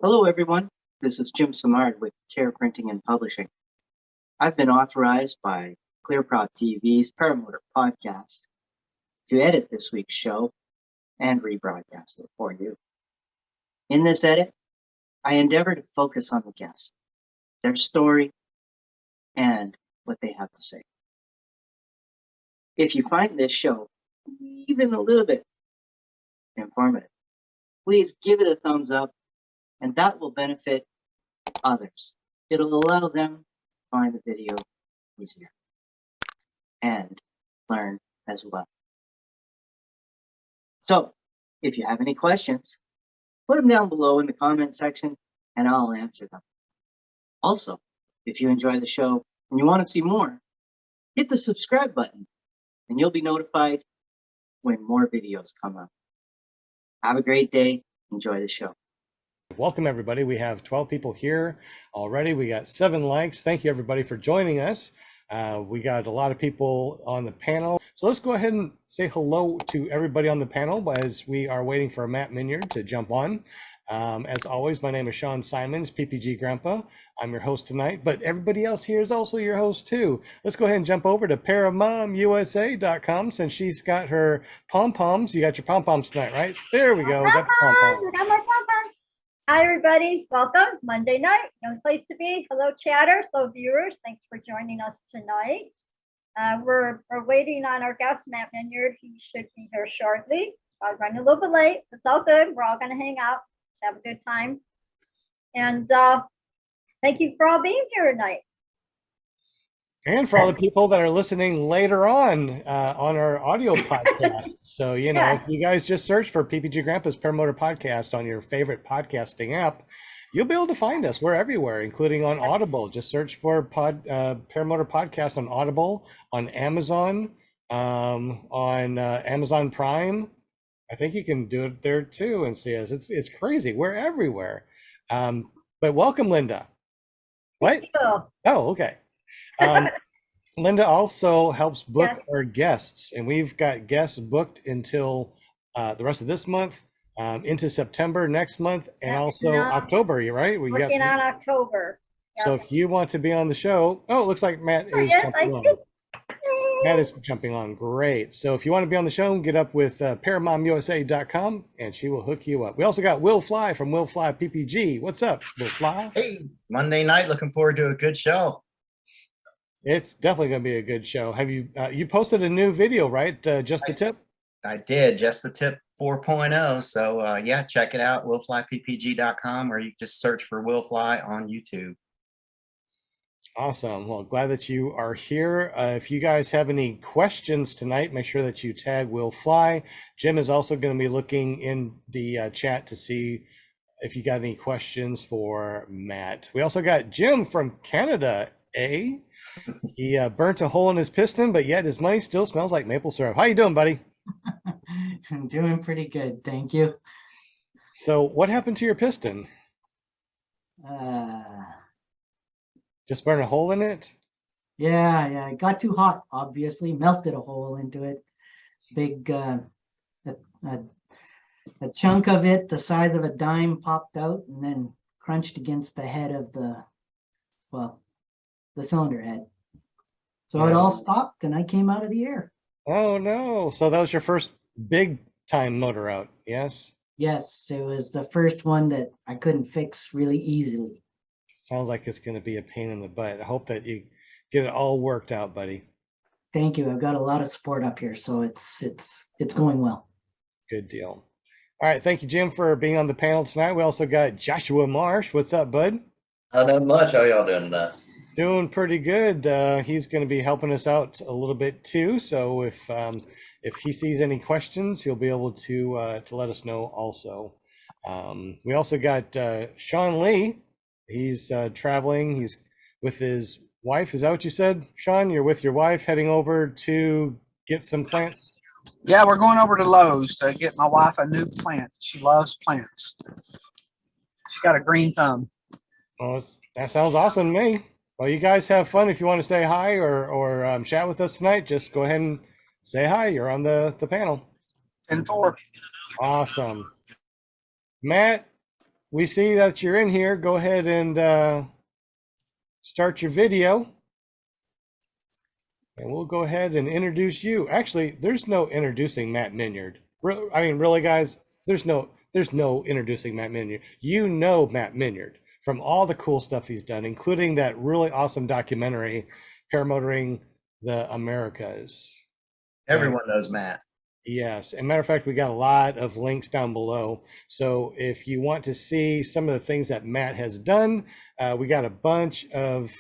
Hello, everyone. This is Jim Simard with Care Printing and Publishing. I've been authorized by ClearPropTV's Paramotor podcast to edit this week's show and rebroadcast it for you. In this edit, I endeavor to focus on the guest, their story, and what they have to say. If you find this show even a little bit informative, please give it a thumbs up, and that will benefit others. It'll allow them to find the video easier and learn as well. So, if you have any questions, put them down below in the comment section and I'll answer them. Also, if you enjoy the show and you want to see more, hit the subscribe button and you'll be notified when more videos come up. Have a great day. Enjoy the show. Welcome, everybody. We have 12 people here already. We got 7 likes. Thank you, everybody, for joining us. We got a lot of people on the panel. So let's go ahead and say hello to everybody on the panel as we are waiting for Matt Minyard to jump on. As always, my name is Sean Simons, PPG Grandpa. I'm your host tonight, but everybody else here is also your host too. Let's go ahead and jump over to Paramotorusa.com since she's got her pom-poms. You got your pom-poms tonight, right? There we go. We got the pom-poms. Hi, everybody. Welcome. Monday night. No place to be. Hello, chatters. Hello, viewers. Thanks for joining us tonight. We're waiting on our guest, Matt Minyard. He should be here shortly. I'm running a little bit late. It's all good. We're all going to hang out, have a good time. And thank you for all being here tonight. And for all the people that are listening later on our audio podcast. So, you know, if you guys just search for PPG Grandpa's Paramotor Podcast on your favorite podcasting app, you'll be able to find us. We're everywhere, including on Audible. Just search for Paramotor Podcast on Audible, on Amazon, on Amazon Prime. I think you can do it there too and see us. It's crazy. We're everywhere. But welcome, Linda. What? Oh, okay. Linda also helps book our guests, and we've got guests booked until the rest of this month, into September next month, and also October. You're right. We working on October. So if you want to be on the show, it looks like Matt is jumping on. Matt is jumping on. Great. So if you want to be on the show, get up with Paramotorusa.com, and she will hook you up. We also got Will Fly from Will Fly PPG. What's up, Will Fly? Hey, Monday night. Looking forward to a good show. It's definitely going to be a good show. Have you you posted a new video, right? Just the Tip? I did. Just the Tip 4.0. So yeah, check it out. willflyppg.com, or you just search for Will Fly on YouTube. Awesome. Well, glad that you are here. If you guys have any questions tonight, make sure that you tag Will Fly. Jim is also going to be looking in the chat to see if you got any questions for Matt. We also got Jim from Canada, eh? He burnt a hole in his piston, but yet his money still smells like maple syrup. How you doing, buddy? I'm doing pretty good, thank you. So what happened to your piston? Just burn a hole in it? Yeah, it got too hot, obviously, melted a hole into it. Big, a chunk of it, the size of a dime, popped out and then crunched against the head of the cylinder head. So it all stopped and I came out of the air. Oh no. So that was your first big time motor out, yes? Yes, it was the first one that I couldn't fix really easily. Sounds like it's going to be a pain in the butt. I hope that you get it all worked out, buddy. Thank you. I've got a lot of support up here, so it's going well. Good deal. All right, thank you, Jim, for being on the panel tonight. We also got Joshua Marsh. What's up, bud? Not much. How y'all doing tonight? Doing pretty good. He's going to be helping us out a little bit too. So if he sees any questions, he'll be able to let us know also. We also got Sean Lee. He's traveling. He's with his wife. Is that what you said, Sean? You're with your wife heading over to get some plants? Yeah, we're going over to Lowe's to get my wife a new plant. She loves plants. She's got a green thumb. Well, that sounds awesome to me. Well, you guys have fun. If you want to say hi or chat with us tonight, just go ahead and say hi. You're on the panel. 10-4. Awesome. Matt, we see that you're in here. Go ahead and start your video. And we'll go ahead and introduce you. Actually, there's no introducing Matt Minyard. I mean, really, guys, there's no introducing Matt Minyard. You know Matt Minyard from all the cool stuff he's done, including that really awesome documentary, Paramotoring the Americas. Everyone knows Matt. Yes. As a matter of fact, we got a lot of links down below. So if you want to see some of the things that Matt has done, we got a bunch of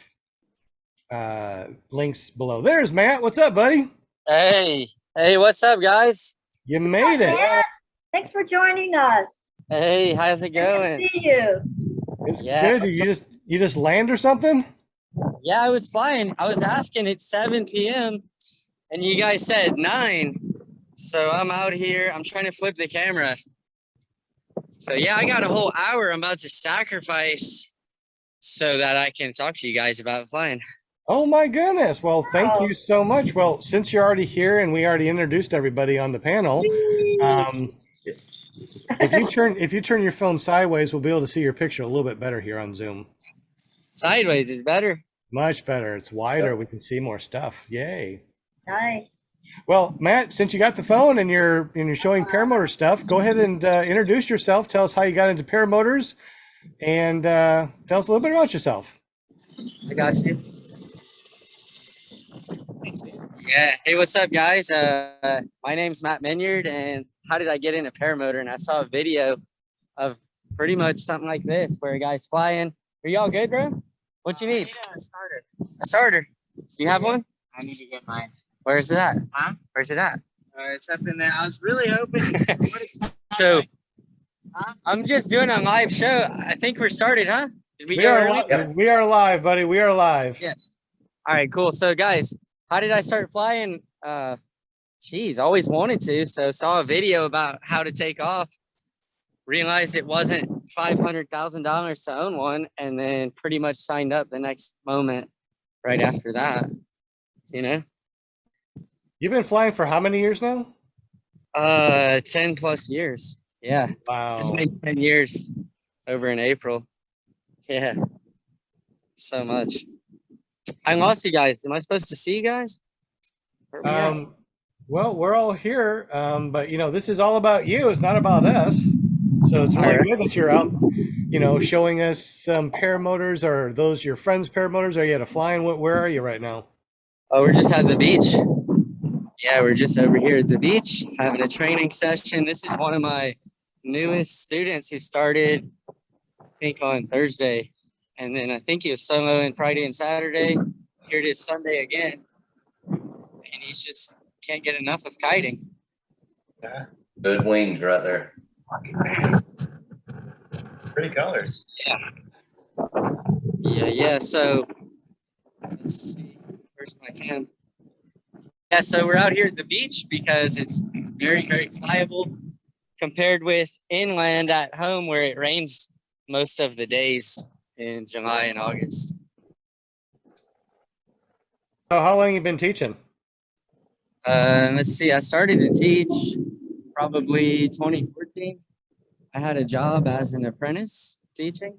links below. There's Matt. What's up, buddy? Hey, what's up, guys? You made it. Matt, thanks for joining us. Hey, how's it Good to going? see you. It's Yeah. good. You just land or something? Yeah, I was flying. I was asking, it's 7 p.m. and you guys said 9. So I'm out here. I'm trying to flip the camera. So yeah, I got a whole hour I'm about to sacrifice so that I can talk to you guys about flying. Oh my goodness. Well, thank Wow. you so much. Well, since you're already here and we already introduced everybody on the panel, if you turn your phone sideways, we'll be able to see your picture a little bit better here on Zoom. Sideways is better. Much better. It's wider. We can see more stuff. Yay. Nice. Well, Matt, since you got the phone and you're showing paramotor stuff, go ahead and introduce yourself. Tell us how you got into paramotors, and tell us a little bit about yourself. I got you. Yeah. Hey, what's up, guys? My name's Matt Minyard, and how did I get into paramotor? And I saw a video of pretty much something like this, where a guy's flying. Are y'all good, bro? What you need? A starter. A starter. You have one? I need to get mine. Where's it at? Huh? Where's it at? It's up in there. I was really hoping. So, Huh? I'm just doing a live show. I think we're started, huh? Did we We go are early? we are live, buddy. We are live. Yeah. All right, cool. So, guys, how did I start flying? Geez, always wanted to. So, saw a video about how to take off. Realized it wasn't $500,000 to own one, and then pretty much signed up the next moment right after that. You know, You've been flying for how many years now? 10 plus years. Yeah, Wow. it's been 10 years over in April. Yeah, so much. I lost you guys. Am I supposed to see you guys? Where we at? Well, we're all here, but this is all about you. It's not about us. So it's really good that you're out, showing us some paramotors. Are those your friends' paramotors? Are you at a flying? Where are you right now? Oh, we're just at the beach. Yeah, we're just over here at the beach having a training session. This is one of my newest students who started, I think, on Thursday. And then I think he was soloing Friday and Saturday. Here it is Sunday again. And he's just can't get enough of kiting. Yeah. Good wings right there. Pretty colors. Yeah. So let's see. Where's my cam? Yeah, so we're out here at the beach because it's very, very flyable compared with inland at home where it rains most of the days in July and August. Oh, how long you been teaching? Let's see, I started to teach probably 2014. I had a job as an apprentice teaching.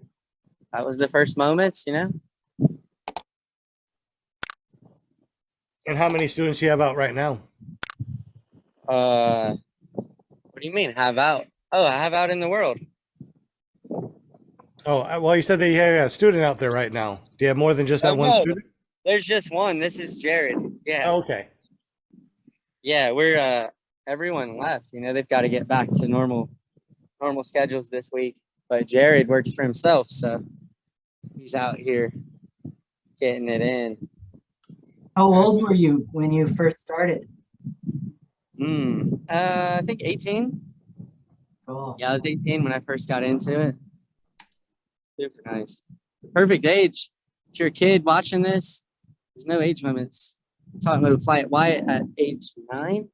That was the first moments, And how many students do you have out right now? What do you mean have out? Oh, I have out in the world. Oh, well, you said that you had a student out there right now. Do you have more than just that Oh, one no. student? There's just one. This is Jared. Yeah. Oh, okay. Yeah, we're everyone left. They've got to get back to normal schedules this week. But Jared works for himself, so he's out here getting it in. How old were you when you first started? I think 18. Cool. Yeah, I was 18 when I first got into it. Super nice. Perfect age. If you're a kid watching this, there's no age limits. I'm talking about Flyit Wyatt at age 9.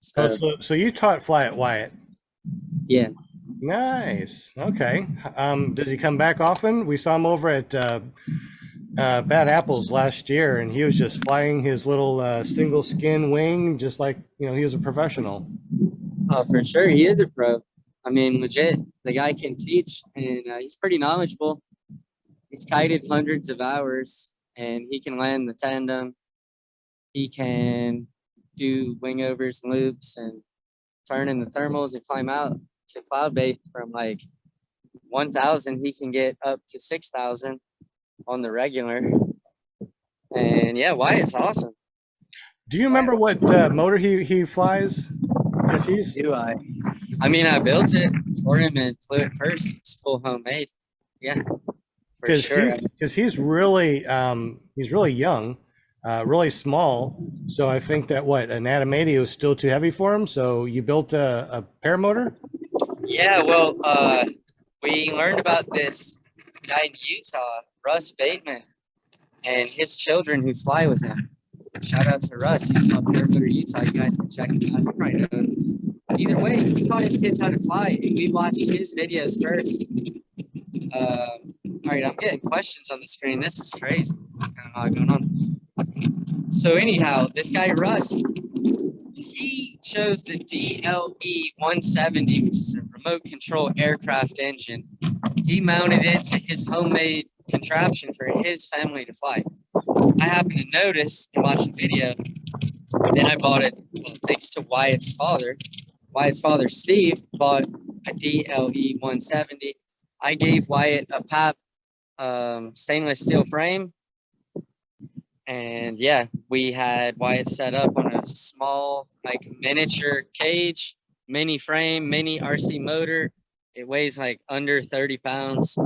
So you taught Flyit Wyatt. Yeah. Nice. Okay. Does he come back often? We saw him over at Bad Apples last year, and he was just flying his little single skin wing, just like he was a professional. Oh, for sure. He is a pro. I mean, legit, the guy can teach, and he's pretty knowledgeable. He's kited hundreds of hours, and he can land the tandem. He can do wingovers and loops and turn in the thermals and climb out to cloud bait from like 1,000. He can get up to 6,000 on the regular. And yeah, Wyatt's awesome. Do you remember what motor he flies? Because he's Do I? I mean, I built it for him and flew it first. It's full homemade. Yeah, for sure. he's really young, really small. So I think that an Adamantium was still too heavy for him. So you built a paramotor. Yeah, well, we learned about this guy in Utah, Russ Bateman, and his children who fly with him. Shout out to Russ. He's called Paramotor Utah. You guys can check him out. You probably know him. Either way, he taught his kids how to fly, and we watched his videos first. All right, I'm getting questions on the screen. This is crazy. I don't know a lot going on. So anyhow, this guy Russ, he chose the DLE-170, which is a remote control aircraft engine. He mounted it to his homemade contraption for his family to fly. I happened to notice and watch a video. Then I bought it, well, thanks to Wyatt's father. Wyatt's father, Steve, bought a DLE-170. I gave Wyatt a PAP stainless steel frame. And yeah, we had Wyatt set up on a small, like miniature cage, mini frame, mini RC motor. It weighs like under 30 pounds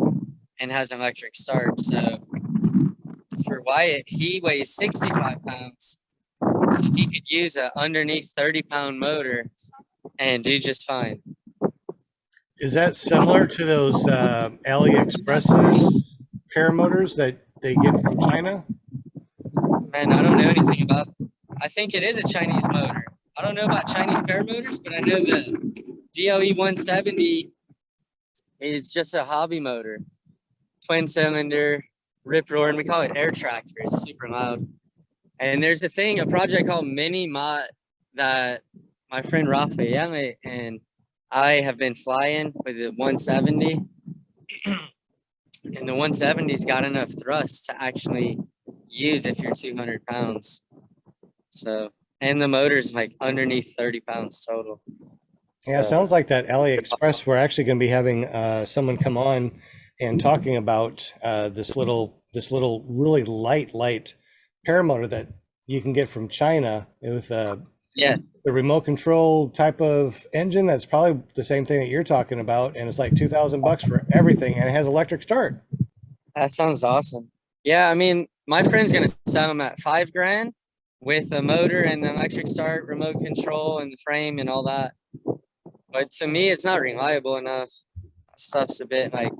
and has an electric start. So for Wyatt, he weighs 65 pounds. So he could use an underneath 30-pound motor and do just fine. Is that similar to those AliExpress's paramotors that they get from China? Man, I don't know anything about. I think it is a Chinese motor. I don't know about Chinese paramotors, but I know the DLE-170 is just a hobby motor, twin cylinder, rip roar, and we call it air tractor. It's super loud. And there's a project called Mini Mott that my friend Rafael and I have been flying with the 170. And the 170's got enough thrust to actually use if you're 200 pounds. So, and the motor's like underneath 30 pounds total. Yeah, it sounds like that AliExpress. We're actually going to be having someone come on and talking about this little really light paramotor that you can get from China with the remote control type of engine. That's probably the same thing that you're talking about, and it's like $2,000 for everything, and it has electric start. That sounds awesome. Yeah, I mean, my friend's gonna sell them at $5,000 with a motor and the electric start, remote control, and the frame and all that. But to me, it's not reliable enough. Stuff's a bit like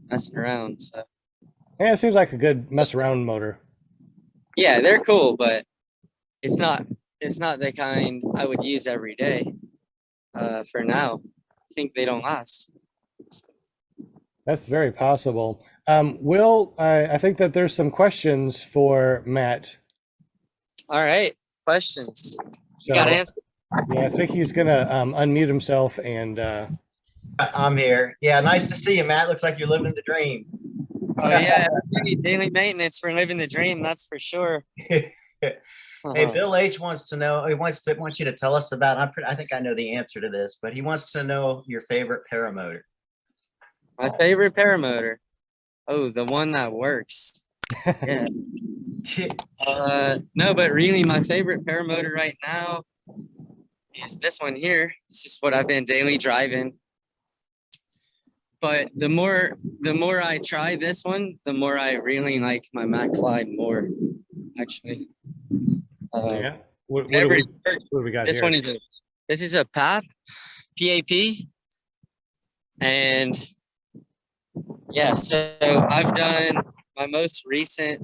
messing around. So yeah, it seems like a good mess around motor. Yeah, they're cool, but it's not the kind I would use every day. For now, I think they don't last. That's very possible. Will, I think that there's some questions for Matt. All right, questions. So, you got to answer. Yeah, I think he's gonna unmute himself and. I'm here. Yeah, nice to see you, Matt. Looks like you're living the dream. Oh yeah, daily maintenance for living the dream. That's for sure. Hey, Bill H wants to know. He wants you to tell us about. I think I know the answer to this, but he wants to know your favorite paramotor. My favorite paramotor. Oh, the one that works. Yeah. No, but really, my favorite paramotor right now is this one here. This is what I've been daily driving. But the more I try this one, the more I really like my MacFly more. Actually. Yeah. What do we got this here? This is a PAP, and yeah. So I've done my most recent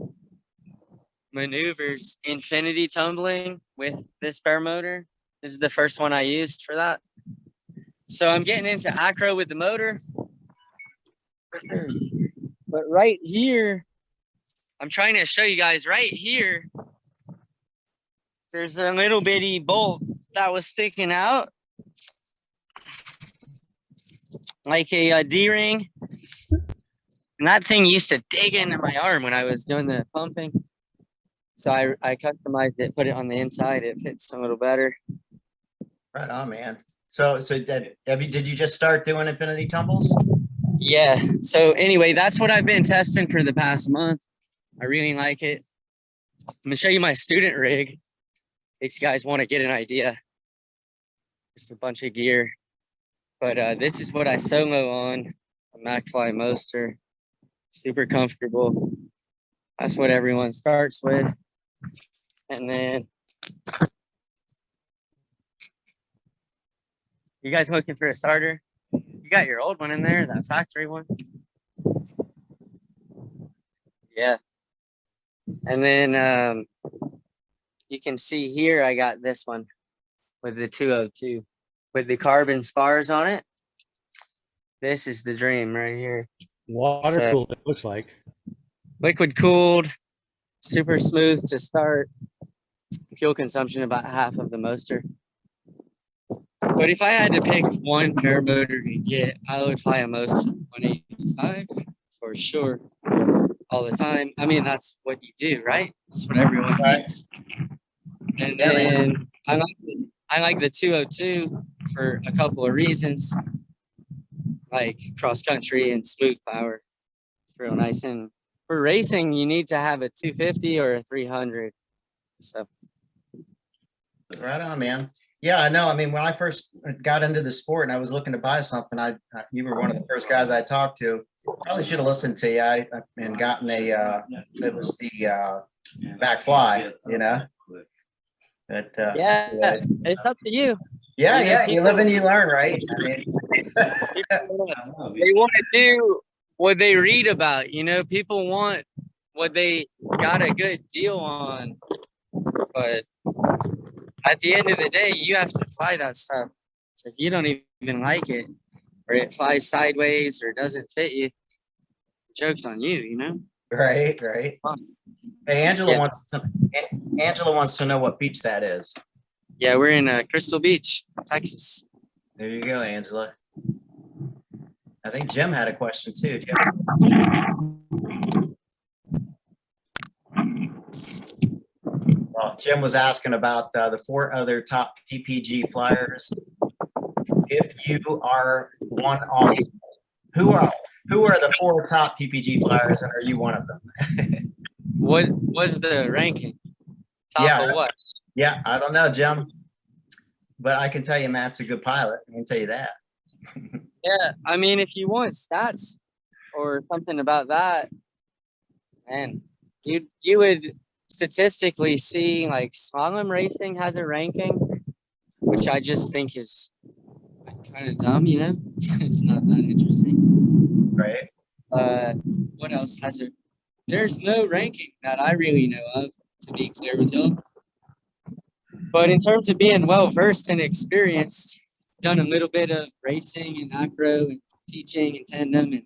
maneuvers, infinity tumbling with this paramotor. This is the first one I used for that. So I'm getting into acro with the motor. But right here, I'm trying to show you guys right here, there's a little bitty bolt that was sticking out. like a D-ring. And that thing used to dig into my arm when I was doing the pumping. So I customized it, put it on the inside. It fits a little better. Right on, man. So did you just start doing infinity tumbles? Yeah. So anyway, that's what I've been testing for the past month. I really like it. I'm gonna show you my student rig in case you guys want to get an idea. Just a bunch of gear. But this is what I solo on a McFly Moster. Super comfortable. That's what everyone starts with. And then you guys looking for a starter? You got your old one in there, that factory one. Yeah. And then you can see here I got this one with the 202 with the carbon spars on it. This is the dream right here. Water cooled, it looks like. Liquid cooled, super smooth to start. Fuel consumption about half of the Moster. But if I had to pick one paramotor to get, I would fly a Moster 185 for sure, all the time. I mean, that's what you do, right? That's what everyone needs. And then I like the 202 for a couple of reasons, like cross country and smooth power. It's real nice. And for racing, you need to have a 250 or a 300. So. Right on, man. Yeah, I know. I mean, when I first got into the sport and I was looking to buy something, you were one of the first guys I talked to. Probably should have listened to you and gotten it was the McFly, you know. But yeah, it's up to you. Yeah, you live and you learn, right? I mean, they want to do what they read about, you know. People want what they got a good deal on, but at the end of the day, you have to fly that stuff. So if you don't even like it, or it flies sideways or doesn't fit you, the joke's on you, you know? Right. Hey, Angela wants to know what beach that is. Yeah, we're in Crystal Beach, Texas. There you go, Angela. I think Jim had a question too. Jim. Well, Jim was asking about the 4 other top PPG flyers. If you are one also, who are the 4 top PPG flyers, and are you one of them? What was the ranking? Top of what? Yeah, I don't know, Jim. But I can tell you Matt's a good pilot. I can tell you that. Yeah, I mean, if you want stats or something about that, man, you would statistically see like slalom racing has a ranking, which I just think is kind of dumb, you know. It's not that interesting, right? What else has it? There's no ranking that I really know of, to be clear with you. But in terms of being well versed and experienced, done a little bit of racing and acro and teaching and tandem, and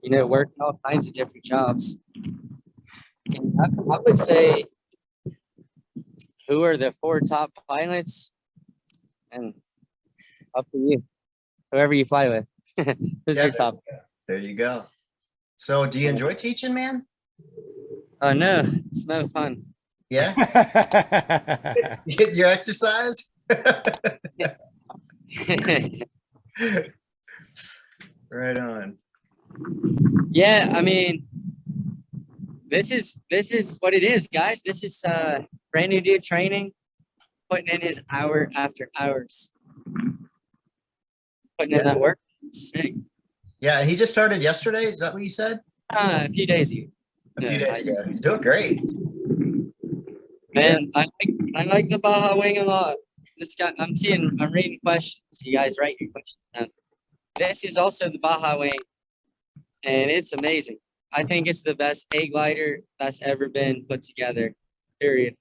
you know, working all kinds of different jobs. And I would say, who are the 4 top pilots? And up to you, whoever you fly with. Who's your top? There you go. So, do you enjoy teaching, man? Oh no, it's no fun. Yeah. You get your exercise. Right on. Yeah, I mean, this is what it is, guys. This is brand new dude training, putting in his hour after hours, putting in that work. Sick. Yeah, he just started yesterday. Is that what you said? A few days ago. A few days ago. He's doing great. Man, I like the Baja wing a lot. This guy, I'm reading questions. You guys write your questions down. This is also the Baja wing, and it's amazing. I think it's the best A glider that's ever been put together, period.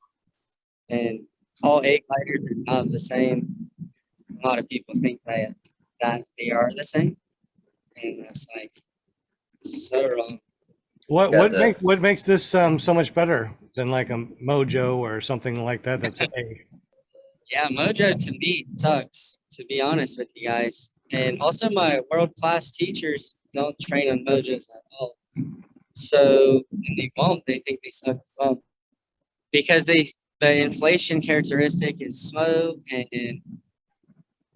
And all A gliders are not the same. A lot of people think that they are the same, and that's like so wrong. What makes this so much better than like a Mojo or something like that? That's an A. Yeah, Mojo to me sucks, to be honest with you guys. And also my world-class teachers don't train on mojos at all. So, and they won't, they think they suck as well. Because the inflation characteristic is slow and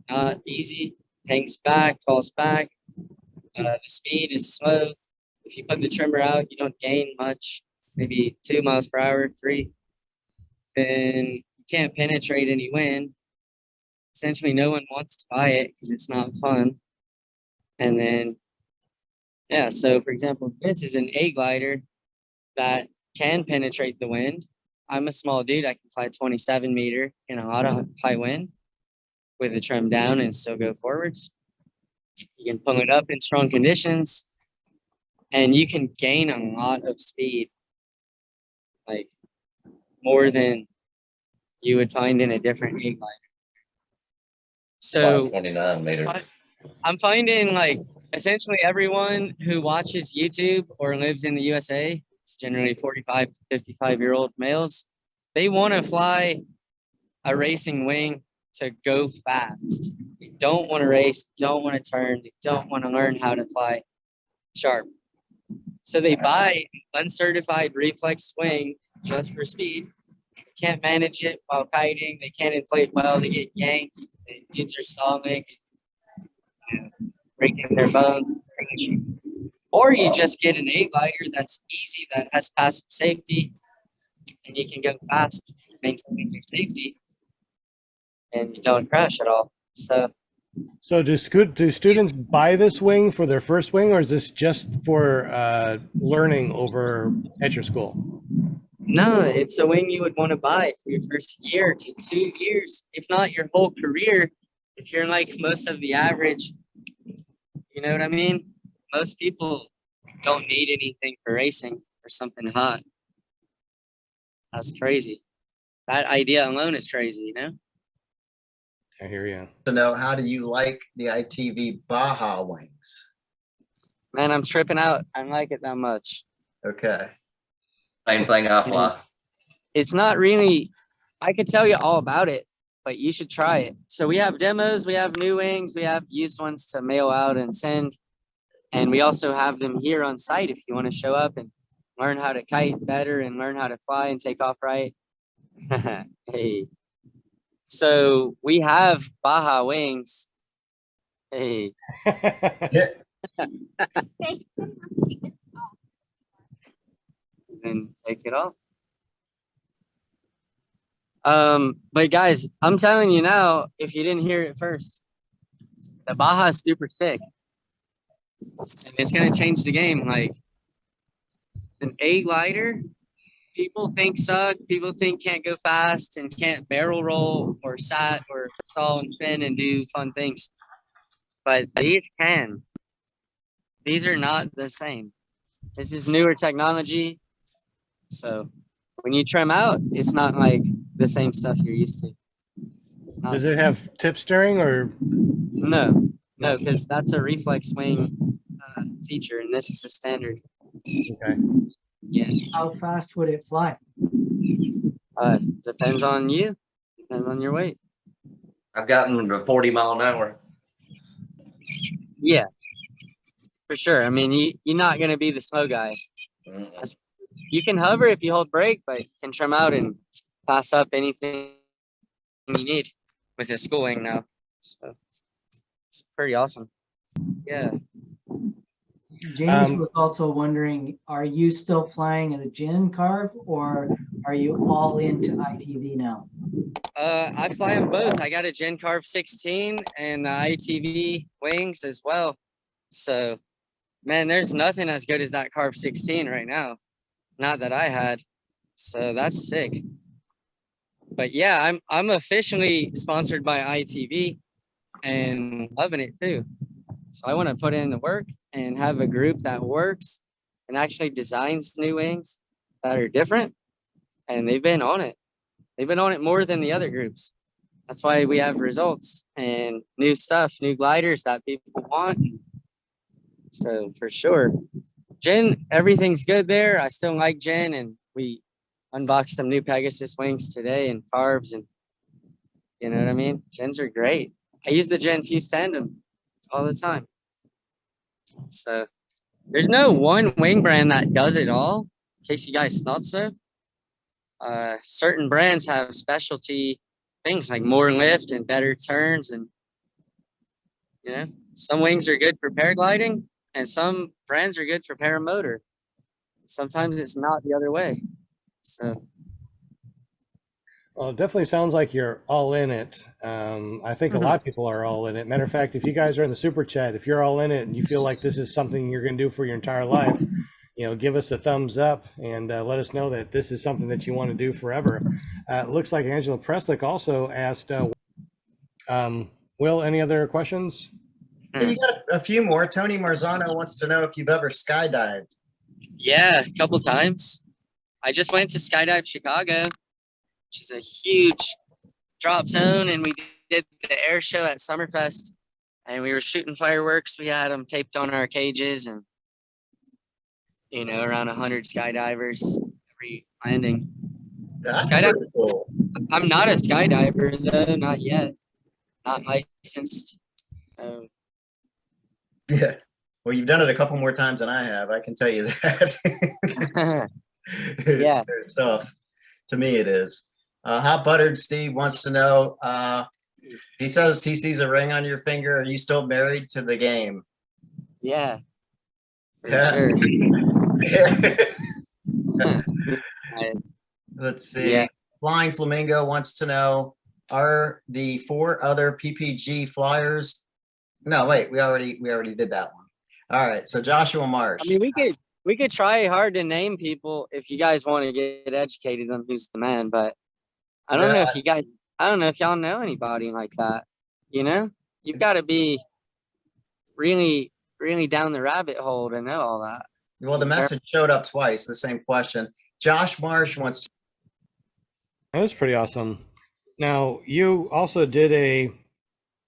not easy, hangs back, falls back. The speed is slow. If you put the trimmer out, you don't gain much, maybe 2 miles per hour, 3. Then you can't penetrate any wind. Essentially, no one wants to buy it because it's not fun. And then, yeah, so for example, this is an A glider that can penetrate the wind. I'm a small dude. I can fly 27 meter in a lot of high wind with the trim down and still go forwards. You can pull it up in strong conditions and you can gain a lot of speed, like more than you would find in a different A glider. So 29 meters. I'm finding like essentially everyone who watches YouTube or lives in the USA, it's generally 45 to 55-year-old males, they want to fly a racing wing to go fast. They don't want to race, don't want to turn, they don't want to learn how to fly sharp. So they buy an uncertified reflex wing just for speed. They can't manage it while kiting, they can't inflate well, they get yanked, the dudes are stalling, breaking their bone. Or you just get an A glider that's easy, that has passive safety, and you can go fast, maintaining your safety, and you don't crash at all. So do students buy this wing for their first wing, or is this just for learning over at your school? no, it's a wing you would want to buy for your first year to 2 years, if not your whole career. If you're like most of the average, you know what I mean? Most people don't need anything for racing or something hot. That's crazy. That idea alone is crazy, you know? I hear you. To know, how do you like the ITV Baja wings? Man, I'm tripping out. I don't like it that much. Okay. Same thing I fly. It's not really, I could tell you all about it, but you should try it. So we have demos, we have new wings, we have used ones to mail out and send. And we also have them here on site if you want to show up and learn how to kite better and learn how to fly and take off right. Hey. So we have Baja wings. Hey. And take it off. But guys, I'm telling you now, if you didn't hear it first, the Baja is super sick. And it's gonna change the game. Like an A glider, people think suck, people think can't go fast and can't barrel roll or sat or stall and spin and do fun things. But these can. These are not the same. This is newer technology. So when you trim out, it's not like the same stuff you're used to. Does it have tip steering or? No, because that's a reflex wing feature, and this is a standard. Okay. Yeah. How fast would it fly? Depends on you. Depends on your weight. I've gotten to 40 mile an hour. Yeah, for sure. I mean, you're not gonna be the slow guy. You can hover if you hold brake, but you can trim out and pass up anything you need with a school wing now. So it's pretty awesome. Yeah. James was also wondering, are you still flying a Gin Carve or are you all into ITV now? I fly them both. I got a Gen Carve 16 and the ITV wings as well. So, man, there's nothing as good as that Carve 16 right now. Not that I had. So that's sick. But yeah, I'm officially sponsored by ITV and loving it too. So I want to put in the work and have a group that works and actually designs new wings that are different. And they've been on it. They've been on it more than the other groups. That's why we have results and new stuff, new gliders that people want. So for sure. Jen, everything's good there. I still like Jen, and we unboxed some new Pegasus wings today and Carves, and you know what I mean? Gens are great. I use the Gen Fuse tandem all the time. So there's no one wing brand that does it all, in case you guys thought so. Certain brands have specialty things like more lift and better turns, and some wings are good for paragliding and some brands are good for paramotor. Sometimes it's not the other way. So Well, it definitely sounds like you're all in it. I think a lot of people are all in it. Matter of fact, if you guys are in the super chat, if you're all in it and you feel like this is something you're going to do for your entire life, give us a thumbs up and let us know that this is something that you want to do forever. It looks like Angela Preslick also asked, Will, any other questions? Hey, you got a few more. Tony Marzano wants to know if you've ever skydived. yeah, a couple times. I just went to Skydive Chicago, which is a huge drop zone, and we did the air show at Summerfest, and we were shooting fireworks. We had them taped on our cages, and around 100 skydivers every landing. That's Skydive- pretty cool. I'm not a skydiver though, not yet, not licensed. Yeah. Well, you've done it a couple more times than I have. I can tell you that. Yeah. It's tough. To me, it is. Hot Buttered Steve wants to know, he says he sees a ring on your finger. Are you still married to the game? Yeah, for Yeah. sure. Let's see. Yeah. Flying Flamingo wants to know, are the 4 other PPG flyers? No, wait, we already did that one. All right. So Joshua Marsh. I mean, we could try hard to name people if you guys want to get educated on who's the man, but I don't know if y'all know anybody like that. You've got to be really, really down the rabbit hole to know all that. Well, the message showed up twice, the same question. Josh Marsh wants to. That was pretty awesome. Now, you also did a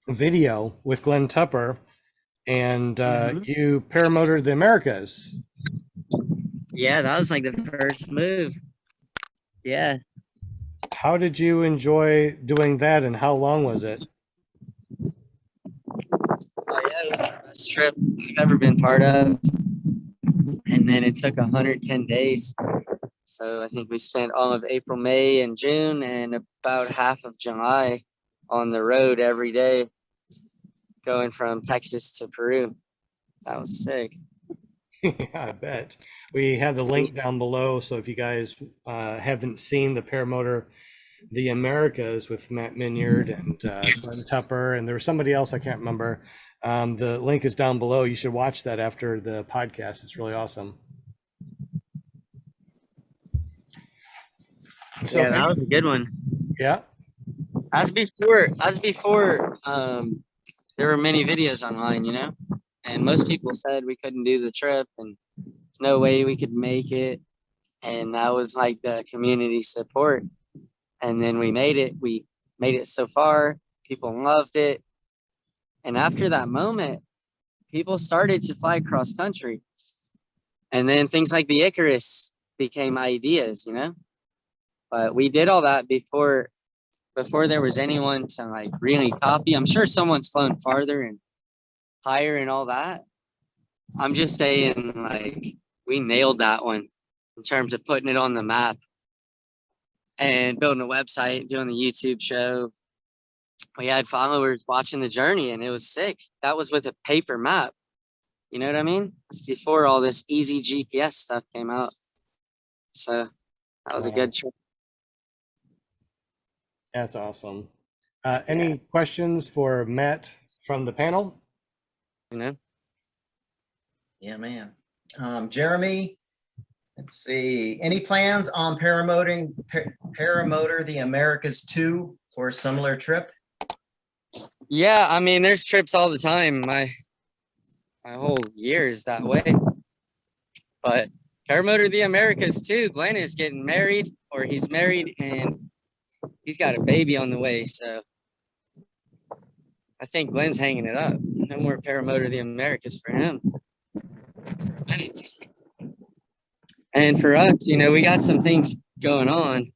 video with Glenn Tupper, and you paramotored the Americas. Yeah, that was like the first move. Yeah. How did you enjoy doing that, and how long was it? Oh, yeah, it was the best trip I've ever been part of. And then it took 110 days. So I think we spent all of April, May, and June, and about half of July on the road every day, going from Texas to Peru. That was sick. Yeah, I bet. We have the link down below, so if you guys haven't seen the Paramotor the Americas with Matt Minyard and Glenn Tupper, and there was somebody else I can't remember. The link is down below. You should watch that after the podcast. It's really awesome. So, Yeah, that was a good one. Yeah. As before, there were many videos online, and most people said we couldn't do the trip and there's no way we could make it. And that was like the community support. And then we made it so far. People loved it. And after that moment, people started to fly cross country. And then things like the Icarus became ideas, But we did all that before there was anyone to like really copy. I'm sure someone's flown farther and higher and all that. I'm just saying, like, we nailed that one in terms of putting it on the map and building a website, doing the YouTube show. We had followers watching the journey, and it was sick. That was with a paper map. You know what I mean? It's before all this easy GPS stuff came out. So that was a good trip. That's awesome. Any questions for Matt from the panel? Yeah, man. Jeremy, let's see. Any plans on Paramotor the Americas 2 or a similar trip? Yeah, I mean, there's trips all the time. My whole year is that way. But Paramotor the Americas too. Glenn is getting married, or he's married, and he's got a baby on the way. So I think Glenn's hanging it up. No more Paramotor the Americas for him. And for us, we got some things going on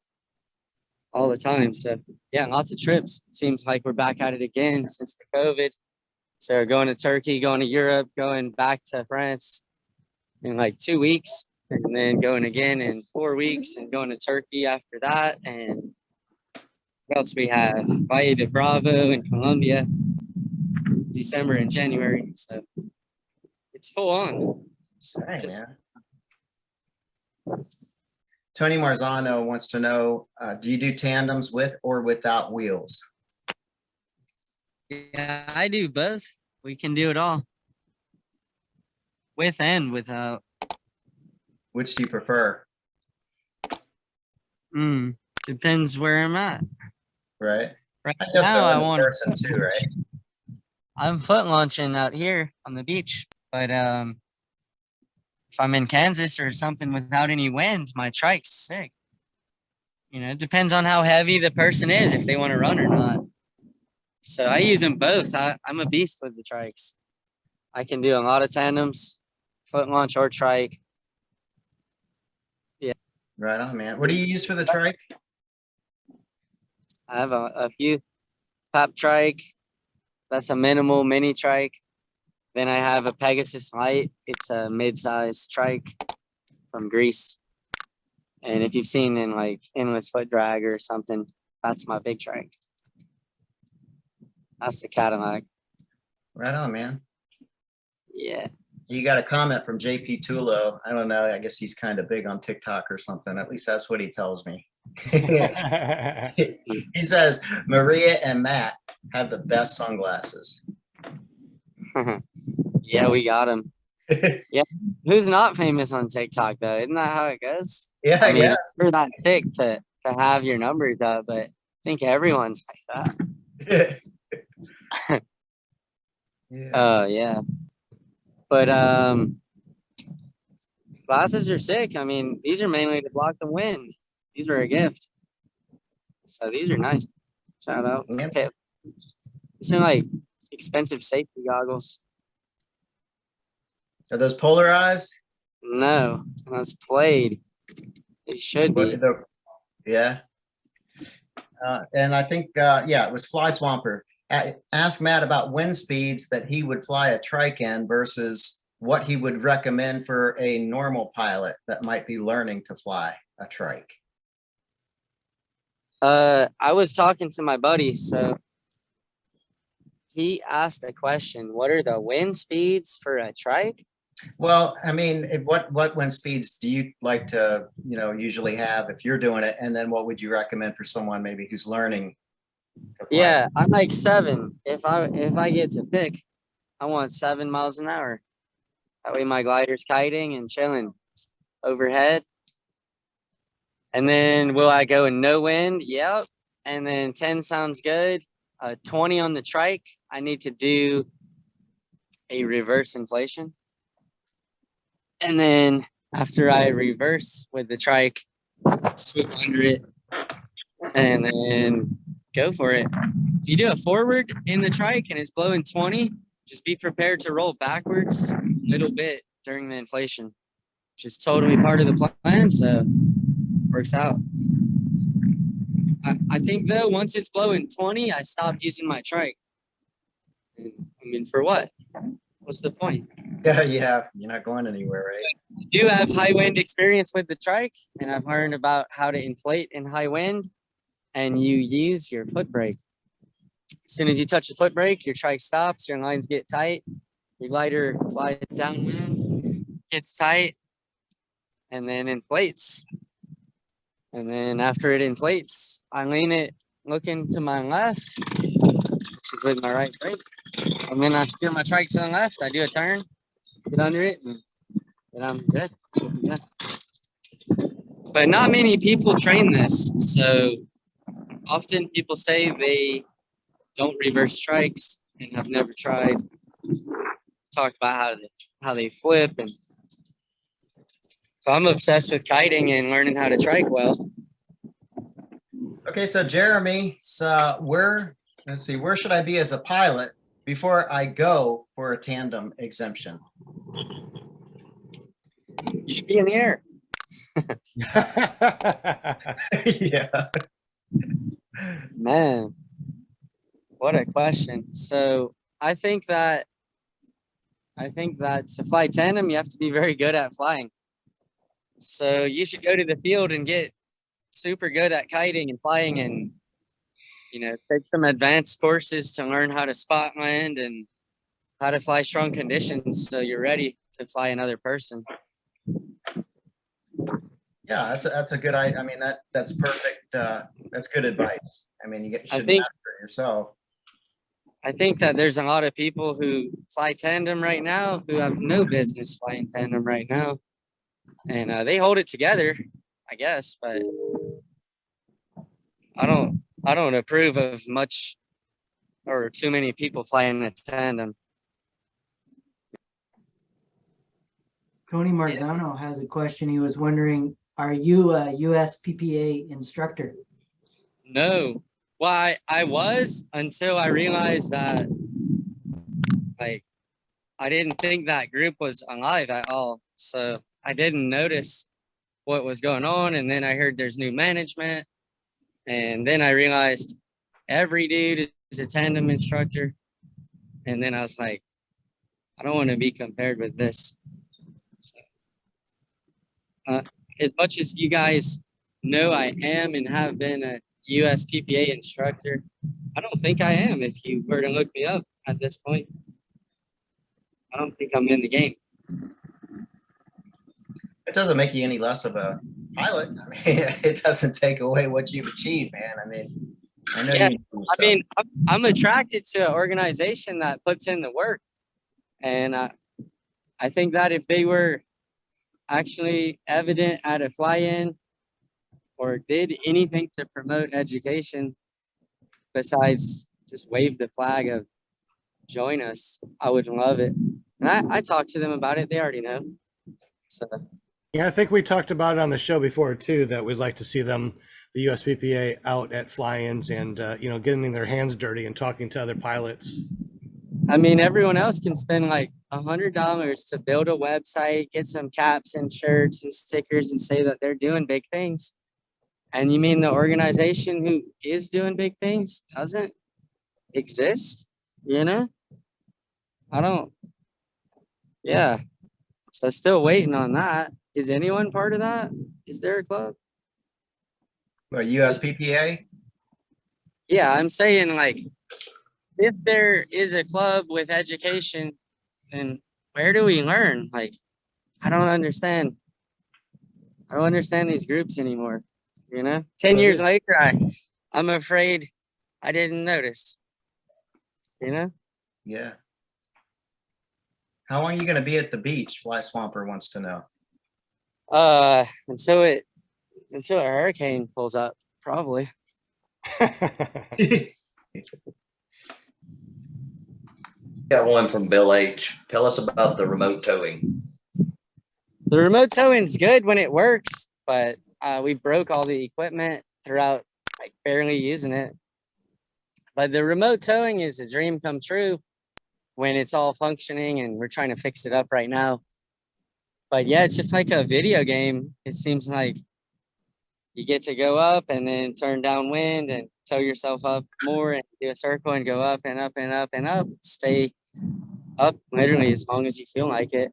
all the time. So yeah, lots of trips. It seems like we're back at it again since the COVID. So going to Turkey, going to Europe, going back to France in like 2 weeks, and then going again in 4 weeks, and going to Turkey after that. And what else we have? Valle de Bravo in Colombia, December and January. So it's full on. It's Dang, just- man. Tony Marzano wants to know, do you do tandems with or without wheels? Yeah, I do both. We can do it all. With and without. Which do you prefer? Depends where I'm at. Right? Right I guess now, I so in want. person too, right? I'm foot launching out here on the beach, but if I'm in Kansas or something without any wind, my trike's sick. You know, it depends on how heavy the person is, if they want to run or not. So I use them both. I'm a beast with the trikes. I can do a lot of tandems, foot launch or trike. Right on, man. What do you use for the trike? I have a few. Pop trike. That's a minimal mini trike. Then I have a Pegasus Light. It's a mid-size trike from Greece. And if you've seen in like Endless Foot Drag or something, that's my big trike. That's the Cadillac. Right on, man. Yeah. You got a comment from JP Tulo. I don't know. I guess he's kind of big on TikTok or something. At least that's what he tells me. He says, Maria and Matt have the best sunglasses. Yeah, we got him. Yeah. Who's not famous on TikTok though? Isn't that how it goes? Yeah, I mean, yeah. you're not sick to have your numbers up, but I think everyone's like that. Yeah. Oh yeah. But glasses are sick. I mean, these are mainly to block the wind. These are a gift. So these are nice. Shout out. Yep. Pet. These are like expensive safety goggles. Are those polarized? No, that's played. It should be. Yeah. And I think, yeah, it was Fly Swamper. Ask Matt about wind speeds that he would fly a trike in versus what he would recommend for a normal pilot that might be learning to fly a trike. I was talking to my buddy, so he asked a question. What are the wind speeds for a trike? Well, I mean, what wind speeds do you like to, usually have if you're doing it? And then what would you recommend for someone maybe who's learning? To fly? Yeah, I like 7. If I get to pick, I want 7 miles an hour. That way my glider's kiting and chilling overhead. And then will I go in no wind? Yep. And then 10 sounds good. 20 on the trike. I need to do a reverse inflation. And then after I reverse with the trike, swoop under it, and then go for it. If you do a forward in the trike and it's blowing 20, just be prepared to roll backwards a little bit during the inflation, which is totally part of the plan. So works out. I think though, once it's blowing 20, I stop using my trike. I mean, for what? What's the point? Yeah, you're not going anywhere, right? I do have high wind experience with the trike, and I've learned about how to inflate in high wind, and you use your foot brake. As soon as you touch the foot brake, your trike stops, your lines get tight, your glider flies downwind, gets tight, and then inflates. And then after it inflates, I lean it looking to my left, which is with my right brake. And then I steer my trike to the left. I do a turn, get under it, and I'm good. But not many people train this. So often people say they don't reverse strikes and have never tried. Talk about how they flip. And so I'm obsessed with kiting and learning how to trike well. Okay, so Jeremy, where should I be as a pilot before I go for a tandem exemption? You should be in the air. Yeah. Man, what a question. So I think that to fly tandem, you have to be very good at flying. So you should go to the field and get super good at kiting and flying, and take some advanced courses to learn how to spot land and how to fly strong conditions so you're ready to fly another person. Yeah, that's a good, I mean, that's perfect. That's good advice. I mean, you I should think- master it yourself. I think that there's a lot of people who fly tandem right now who have no business flying tandem right now. And they hold it together, I guess, but I don't approve of much or too many people flying a tandem. Tony Marzano has a question. He was wondering, are you a USPPA instructor? No. Well, I was until I realized that, like, I didn't think that group was alive at all. So I didn't notice what was going on. And then I heard there's new management. And then I realized every dude is a tandem instructor. And then I was like, I don't want to be compared with this. So, as much as you guys know I am and have been a USPPA instructor, I don't think I am. If you were to look me up at this point, I don't think I'm in the game. It doesn't make you any less of a pilot. I mean, it doesn't take away what you've achieved, man. I mean, I know Yeah, you do I stuff. mean, I'm attracted to an organization that puts in the work. And I think that if they were actually evident at a fly-in or did anything to promote education besides just wave the flag of join us, I would love it. And I talked to them about it. They already know. So Yeah, I think we talked about it on the show before too, that we'd like to see them, the USPPA, out at fly-ins and getting their hands dirty and talking to other pilots. I mean, everyone else can spend like $100 to build a website, get some caps and shirts and stickers and say that they're doing big things. And you mean the organization who is doing big things doesn't exist? Yeah. So still waiting on that. Is anyone part of that? Is there a club? Well, USPPA? Yeah, I'm saying like, if there is a club with education, then where do we learn? Like, I don't understand these groups anymore. 10 years later, I'm afraid I didn't notice. Yeah. How long are you going to be at the beach? Fly Swamper wants to know. Until a hurricane pulls up, probably. Got one from Bill H. Tell us about the remote towing. The remote towing's good when it works, but we broke all the equipment throughout, like, barely using it. But the remote towing is a dream come true when it's all functioning, and we're trying to fix it up right now. But yeah, it's just like a video game. It seems like you get to go up and then turn downwind and tow yourself up more and do a circle and go up and up and up and up. Stay up literally as long as you feel like it.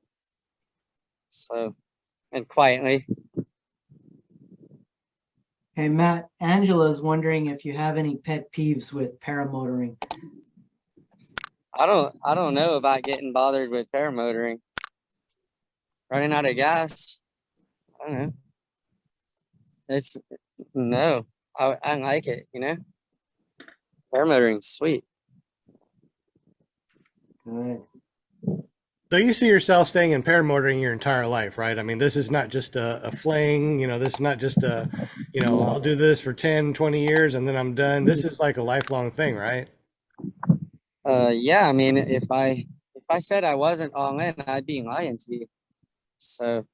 So, and quietly. Hey, Matt, Angela's wondering if you have any pet peeves with paramotoring. I don't know about getting bothered with paramotoring. Running out of gas. I don't know. I like it, Paramotoring's sweet. Good. So you see yourself staying in paramotoring your entire life, right? I mean, this is not just a fling, this is not just I'll do this for 10, 20 years and then I'm done. This is like a lifelong thing, right? Yeah, I mean, if I said I wasn't all in, I'd be lying to you. So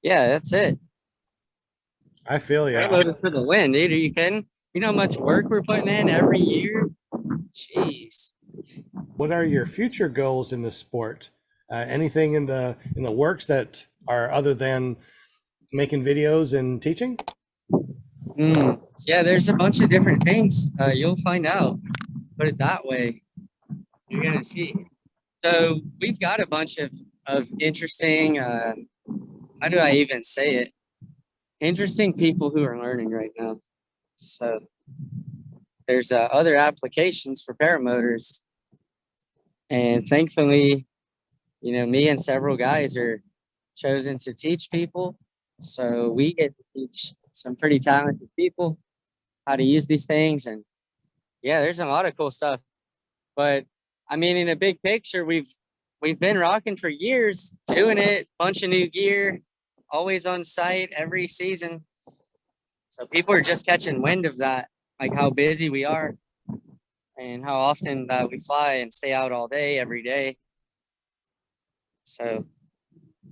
yeah, that's it. I feel you. Paramotor for the win, dude. Are you kidding? You know how much work we're putting in every year? Jeez. What are your future goals in the sport? Anything in the works that are other than making videos and teaching? Yeah, there's a bunch of different things. You'll find out. Put it that way. You're gonna see. So we've got a bunch of interesting, how do I even say it? Interesting people who are learning right now. So there's other applications for paramotors. And thankfully, me and several guys are chosen to teach people. So we get to teach some pretty talented people how to use these things. And yeah, there's a lot of cool stuff. But I mean, in a big picture, we've been rocking for years, doing it, bunch of new gear, always on site every season. So people are just catching wind of that, like how busy we are and how often that we fly and stay out all day, every day. So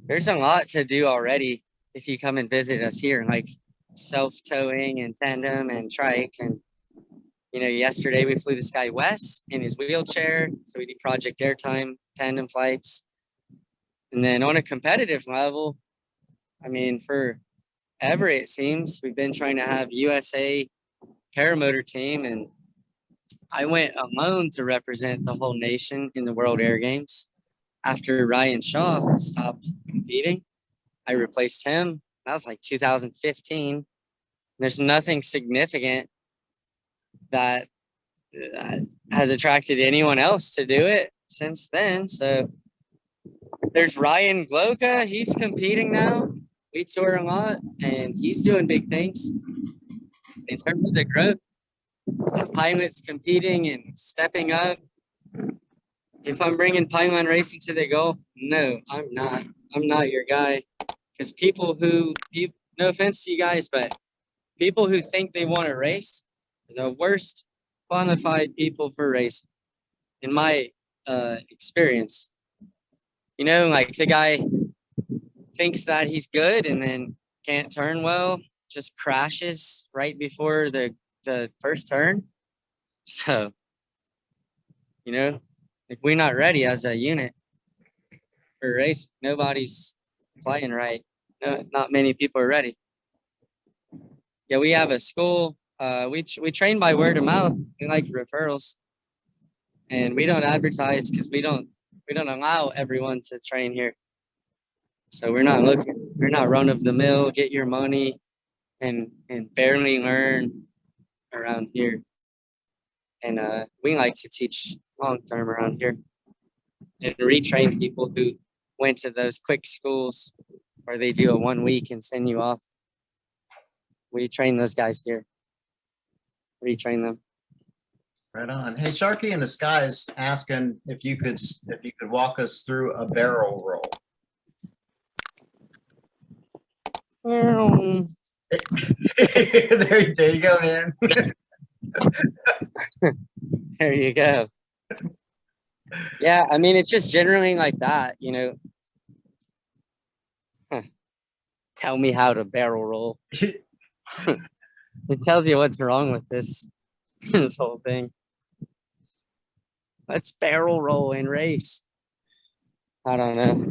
there's a lot to do already if you come and visit us here, like self-towing and tandem and trike. And, yesterday we flew this guy Wes in his wheelchair. So we did project airtime, tandem flights. And then on a competitive level, I mean, forever it seems, we've been trying to have USA paramotor team. And I went alone to represent the whole nation in the World Air Games. After Ryan Shaw stopped competing, I replaced him. That was like 2015. There's nothing significant that has attracted anyone else to do it since then. So there's Ryan Gloka. He's competing now. We tour a lot, and he's doing big things. In terms of the growth of pilots competing and stepping up, if I'm bringing Pilon Racing to the Gulf, no, I'm not. I'm not your guy. Because no offense to you guys, but people who think they want to race are the worst qualified people for racing, in my experience. Like the guy thinks that he's good and then can't turn well, just crashes right before the first turn. So, if we're not ready as a unit for a race, nobody's flying right. No, not many people are ready. Yeah, we have a school. We train by word of mouth. We like referrals, and we don't advertise because we don't allow everyone to train here. So we're not run of the mill, get your money and barely learn around here. And we like to teach long term around here and retrain people who went to those quick schools where they do a 1 week and send you off. We train those guys here. Retrain them. Right on. Hey, Sharky in the Sky is asking if you could walk us through a barrel roll. there you go, man. There you go. Yeah, I mean, it's just generally like that, Tell me how to barrel roll. It tells you what's wrong with this whole thing. Let's barrel roll and race. I don't know.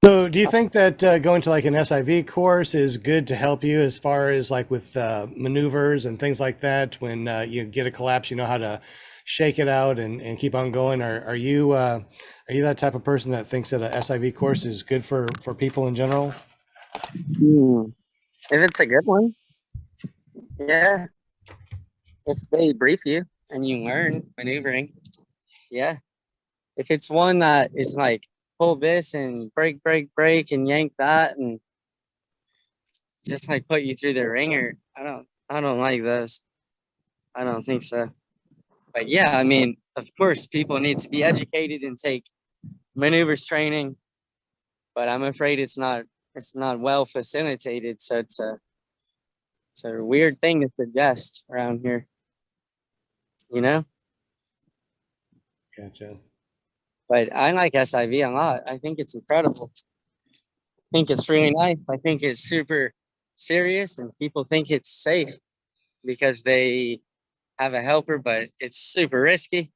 So do you think that going to like an SIV course is good to help you as far as like with maneuvers and things like that? When you get a collapse, you know how to shake it out and keep on going. Are you that type of person that thinks that a SIV course is good for people in general? If it's a good one, yeah. If they brief you and you learn maneuvering, yeah. If it's one that is like pull this and break and yank that and just like put you through the ringer, I don't like those. I don't think so. But yeah, I mean, of course, people need to be educated and take maneuvers training, but I'm afraid it's not well facilitated. So it's a weird thing to suggest around here, Gotcha. But I like SIV a lot. I think it's incredible. I think it's really nice. I think it's super serious, and people think it's safe because they have a helper, but it's super risky.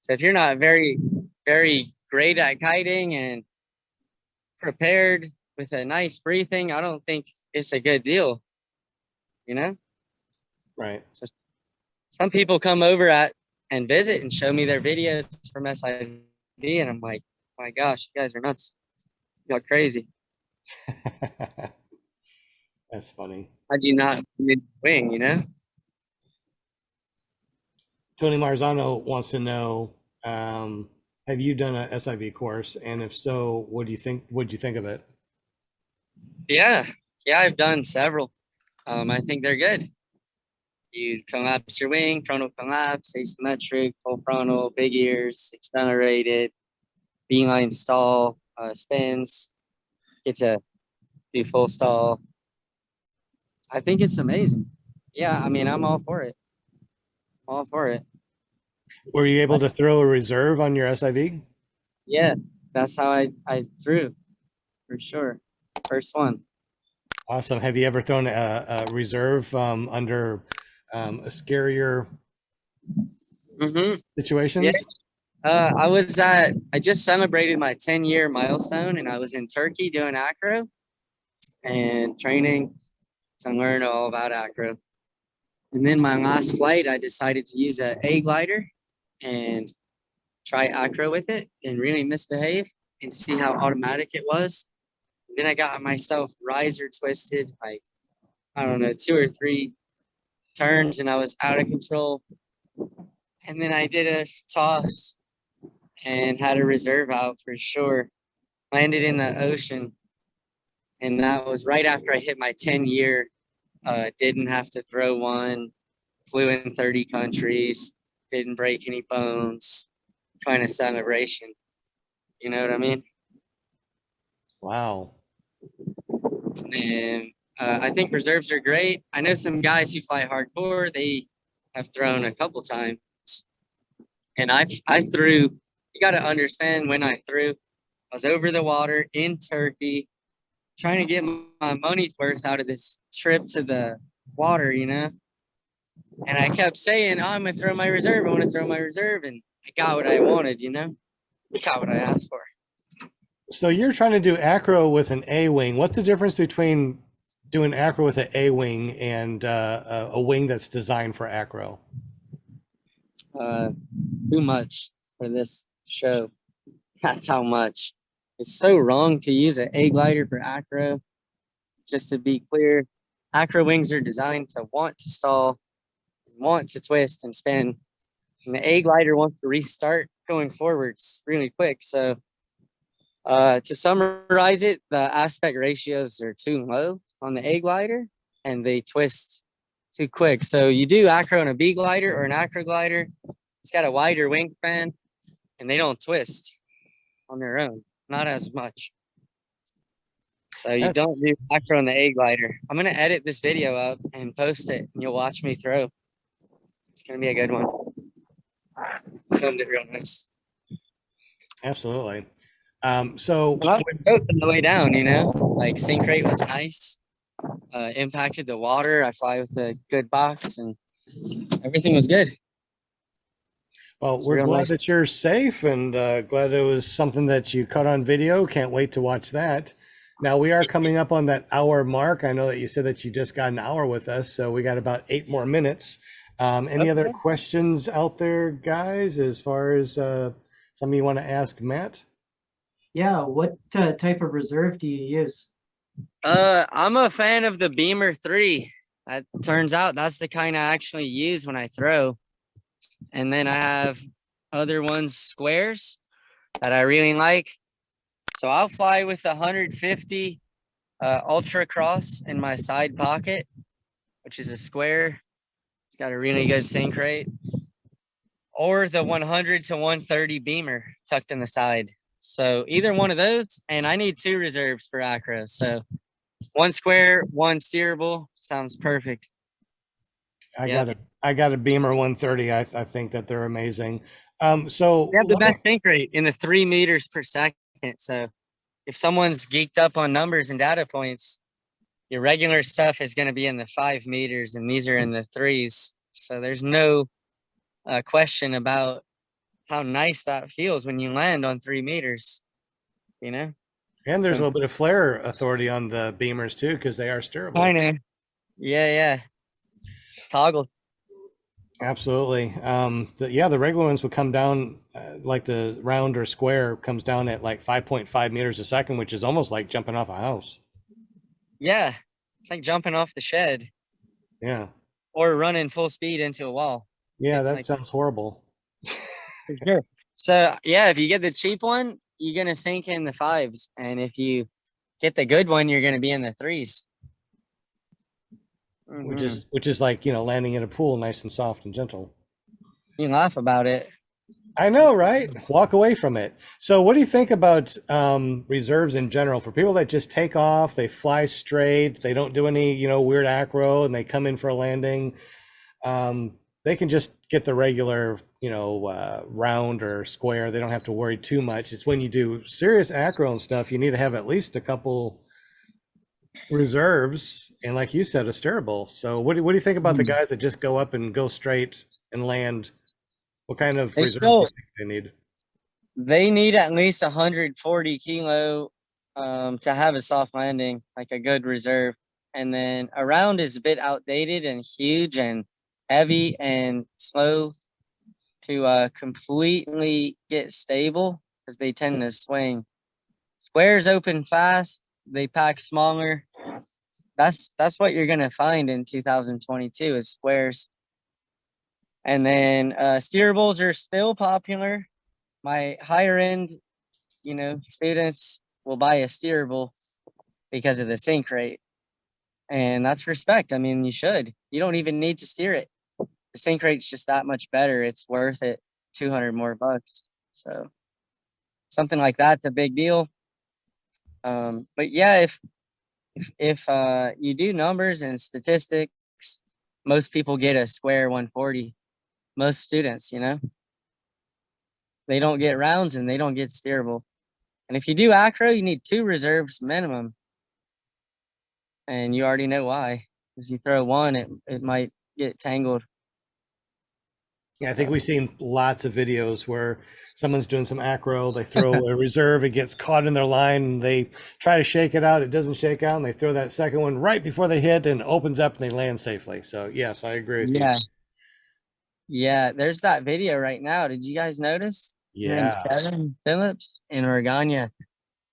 So if you're not very, very great at kiting and prepared with a nice briefing, I don't think it's a good deal, Right. So some people come over at and visit and show me their videos from SIV. And I'm like, my gosh, you guys are nuts. Y'all crazy. That's funny. How do you not wing, you know? Tony Marzano wants to know, have you done a SIV course? And if so, what do you think? What'd you think of it? Yeah. Yeah, I've done several. I think they're good. You collapse your wing, frontal collapse, asymmetric, full frontal, big ears, accelerated, beeline stall, spins, get to do full stall. I think it's amazing. Yeah, I mean, I'm all for it. All for it. Were you able to throw a reserve on your SIV? Yeah, that's how I threw, for sure. First one. Awesome. Have you ever thrown a reserve under a scarier situations? Yeah. I just celebrated my 10-year milestone, and I was in Turkey doing acro and training to learn all about acro. And then my last flight, I decided to use a glider and try acro with it and really misbehave and see how automatic it was. And then I got myself riser twisted, like, I don't know, 2 or 3 turns, and I was out of control. And then I did a toss and had a reserve out for sure. Landed in the ocean, and that was right after I hit my 10-year. Didn't have to throw one, flew in 30 countries, didn't break any bones, kind of celebration. You know what I mean? Wow. And then I think reserves are great. I know some guys who fly hardcore, they have thrown a couple times. And I threw, you got to understand when I threw, I was over the water in Turkey, trying to get my money's worth out of this trip to the water, you know? And I kept saying, oh, I'm going to throw my reserve. I want to throw my reserve. And I got what I wanted, you know? I got what I asked for. So you're trying to do acro with an A-wing. What's the difference between doing acro with an A-wing and a wing that's designed for acro? Too much for this show. That's how much. It's so wrong to use an A glider for acro. Just to be clear, acro wings are designed to want to stall, want to twist and spin. And the A glider wants to restart going forwards really quick. So to summarize it, the aspect ratios are too low on the A glider and they twist too quick. So you do acro on a B glider or an acro glider, it's got a wider wingspan and they don't twist on their own, not as much. So you don't do acro on the A glider. I'm going to edit this video up and post it and you'll watch me throw. It's going to be a good one. Filmed it real nice. Absolutely. So I was on the way down, you know, like sink rate was nice. Impacted the water. I fly with a good box and everything was good. well, It's we're real glad nice. that you're safe and glad it was something that you caught on video. Can't wait to watch that. Now we are coming up on that hour mark. I know that you said that you just got an hour with us, so we got about 8 more minutes. Any other Okay. questions out there, guys, as far as something you want to ask Matt? Yeah, what type of reserve do you use? I'm a fan of the Beamer 3. That turns out that's the kind I actually use when I throw. And then I have other ones, squares, that I really like. So I'll fly with 150 Ultra Cross in my side pocket, which is a square. It's got a really good sink rate. Or the 100 to 130 Beamer tucked in the side. So either one of those, and I need 2 reserves for acro. So 1 square, 1 steerable, sounds perfect. I Yep. got a Beamer 130. I think that they're amazing. So They have the best sink rate in the 3 meters per second. So if someone's geeked up on numbers and data points, your regular stuff is going to be in the 5 meters, and these are in the 3s. So there's no question about how nice that feels when you land on 3 meters. You know, and there's a little bit of flare authority on the Beamers too, because they are steerable. I know. Yeah. Toggle. Absolutely. The regular ones would come down like the round or square comes down at like 5.5 meters a second, which is almost like jumping off a house. Yeah, it's like jumping off the shed Yeah. or running full speed into a wall. Yeah, It's that like sounds horrible. for sure. So yeah, if you get the cheap one, you're gonna sink in the fives, and if you get the good one, you're gonna be in the threes. Which is like, landing in a pool nice and soft and gentle. You can laugh about it. I know, right? Walk away from it. So what do you think about reserves in general for people that just take off, they fly straight, they don't do any, weird acro, and they come in for a landing? They can just get the regular, round or square. They don't have to worry too much. It's when you do serious acro and stuff, you need to have at least a couple reserves, and like you said, a steerable. So what do you think about the guys that just go up and go straight and land? What kind of reserves do you think they need? They need at least 140 kilo to have a soft landing, like a good reserve. And then a round is a bit outdated and huge and heavy and slow to completely get stable because they tend to swing. Squares open fast, they pack smaller. That's what you're gonna find in 2022 is squares. And then steerables are still popular. My higher end, students will buy a steerable because of the sink rate. And that's respect. I mean, you should. You don't even need to steer it. The sink rate's just that much better. It's worth it. 200 more bucks. So something like that's a big deal. But yeah, if you do numbers and statistics, most people get a square 140. Most students, they don't get rounds and they don't get steerable. And if you do acro, you need 2 reserves minimum. And you already know why. Because you throw one, it might get tangled. Yeah, I think we've seen lots of videos where someone's doing some acro, they throw a reserve, it gets caught in their line, and they try to shake it out, it doesn't shake out, and they throw that second one right before they hit and it opens up and they land safely. So yes, I agree with you. Yeah, there's that video right now. Did you guys notice? His name's Yeah. Kevin Phillips in Oregania.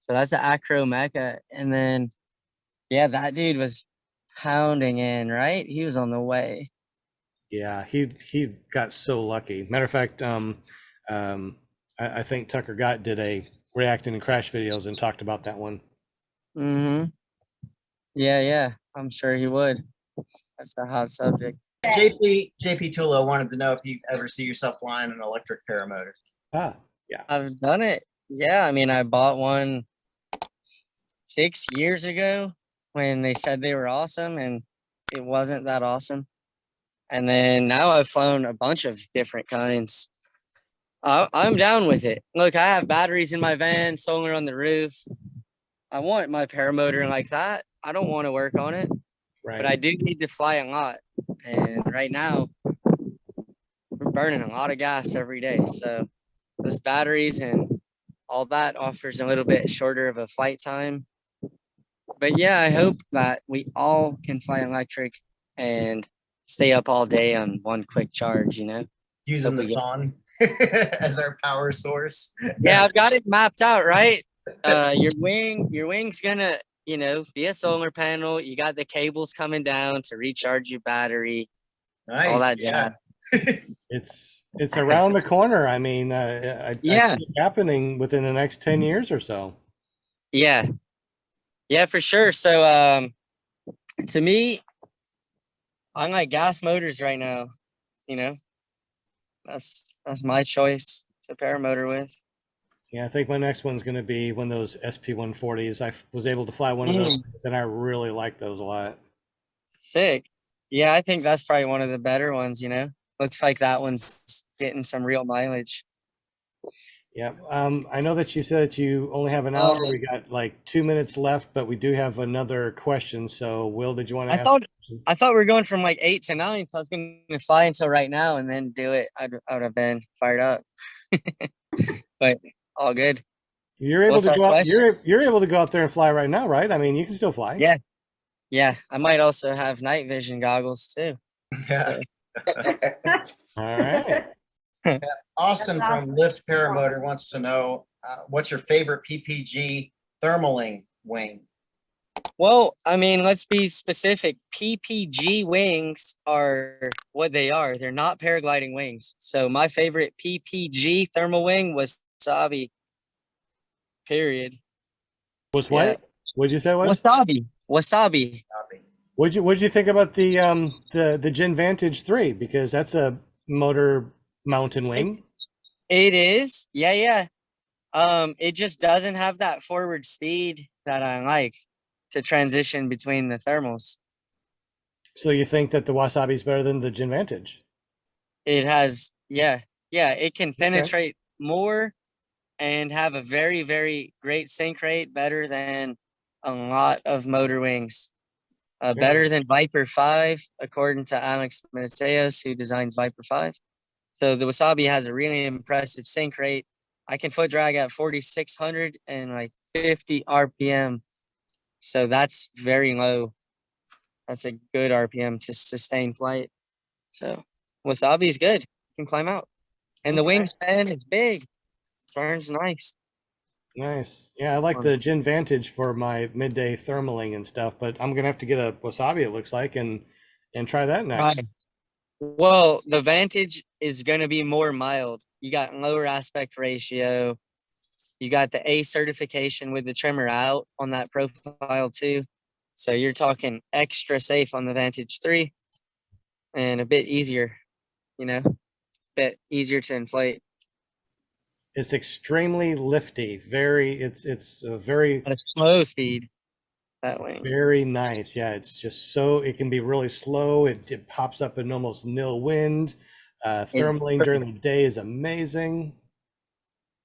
So that's the acro mecca. And then, yeah, that dude was pounding in, right? He was on the way. Yeah, he got so lucky. Matter of fact, I think Tucker Gott did a reacting and crash videos and talked about that one. Yeah, I'm sure he would. That's a hot subject. JP Tulo wanted to know if you ever see yourself flying an electric paramotor. Yeah. I've done it. Yeah, I mean, I bought one 6 years ago when they said they were awesome, and it wasn't that awesome. And then now I've flown a bunch of different kinds. I'm down with it. Look, I have batteries in my van, solar on the roof. I want my paramotor like that. I don't want to work on it, but I do need to fly a lot. And right now, we're burning a lot of gas every day. So those batteries and all that offers a little bit shorter of a flight time. But yeah, I hope that we all can fly electric and stay up all day on one quick charge, Using the sun as our power source. Yeah, I've got it mapped out, right? Your wing's gonna, be a solar panel. You got the cables coming down to recharge your battery. Nice. All that yeah. It's around the corner. I mean, I see it happening within the next 10 years or so. Yeah, for sure. So, to me, I like gas motors right now. That's my choice to paramotor with. Yeah, I think my next one's going to be one of those SP-140s. I was able to fly one of those, and I really like those a lot. Sick. Yeah, I think that's probably one of the better ones, Looks like that one's getting some real mileage. Yeah. I know that you said that you only have an hour. We got like 2 minutes left, but we do have another question. So, Will, did you want to ask? I thought we were going from like 8 to 9, so I was going to fly until right now and then do it. I would have been fired up. But all good. You're able to go out, you're able to go out there and fly right now, right? I mean, you can still fly. Yeah. I might also have night vision goggles too. Yeah. So, All right. Austin That's from awesome. Lift Paramotor wants to know, what's your favorite PPG thermaling wing? Well, I mean, let's be specific. PPG wings are what they are. They're not paragliding wings. So my favorite PPG thermal wing was Wasabi. Period. Was Yeah. what? What'd you say it was? Wasabi. Wasabi. What'd you think about the Gen Vantage 3? Because that's a motor mountain wing. It is. Yeah, yeah. It just doesn't have that forward speed that I like to transition between the thermals. So you think that the Wasabi is better than the Gen Vantage? It has, yeah, it can penetrate more and have a very, very great sync rate, better than a lot of motor wings. Better than Viper 5, according to Alex Mateos, who designs Viper 5. So the Wasabi has a really impressive sync rate. I can foot drag at 4,600 and like 50 RPM. So that's very low. That's a good RPM to sustain flight. So Wasabi is good. You can climb out. And the wingspan is big. Turns nice. Nice. Yeah, I like the Gen Vantage for my midday thermaling and stuff, but I'm gonna have to get a Wasabi, it looks like, and try that next. Right. Well, the Vantage is going to be more mild. You got lower aspect ratio. You got the A certification with the trimmer out on that profile too. So you're talking extra safe on the Vantage 3 and a bit easier, a bit easier to inflate. It's extremely lifty. It's a very At a slow speed, that wing. very nice. Yeah, it's just it can be really slow. It pops up in almost nil wind. Thermaling during the day is amazing.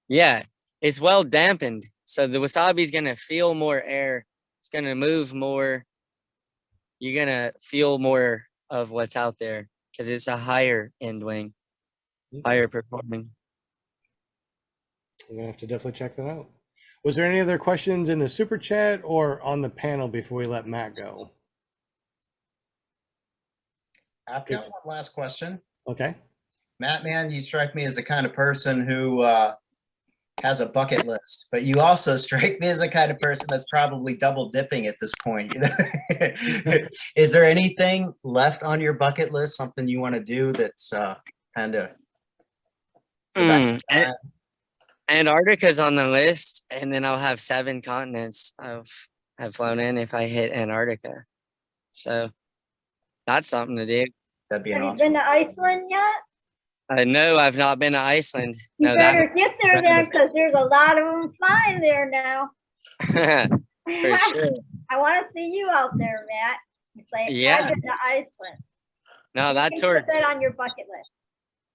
Yeah, it's well dampened. So the Wasabi is going to feel more air. It's going to move more. You're going to feel more of what's out there because it's a higher end wing, higher performing. I'm gonna have to definitely check that out. Was there any other questions in the super chat or on the panel before we let Matt go? I've got one last question. Okay. Matt, man, you strike me as the kind of person who has a bucket list, but you also strike me as the kind of person that's probably double dipping at this point. Is there anything left on your bucket list, something you want to do that's kind of Antarctica's on the list, and then I'll have 7 continents I've flown in if I hit Antarctica. So that's something to do. That'd be an Have you awesome. been to Iceland yet? No, I've not been to Iceland. You No, better get there then, because there's a lot of them flying there now. for sure. I want to see you out there, Matt. You say, Yeah. I've been to Iceland. No, that You tour. put that on your bucket list.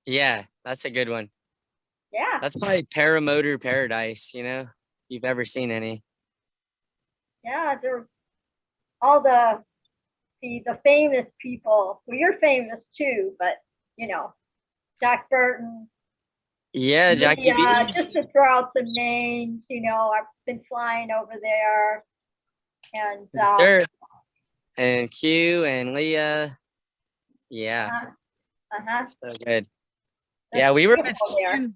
Yeah, that's a good one. Yeah. That's my paramotor paradise, if you've ever seen any. Yeah, they're all the famous people. Well, you're famous too, but Jack Burton. Yeah, Jackie B. Just to throw out some names, I've been flying over there, and Sure. And Q and Leah. Yeah. So good. Yeah, we were with there.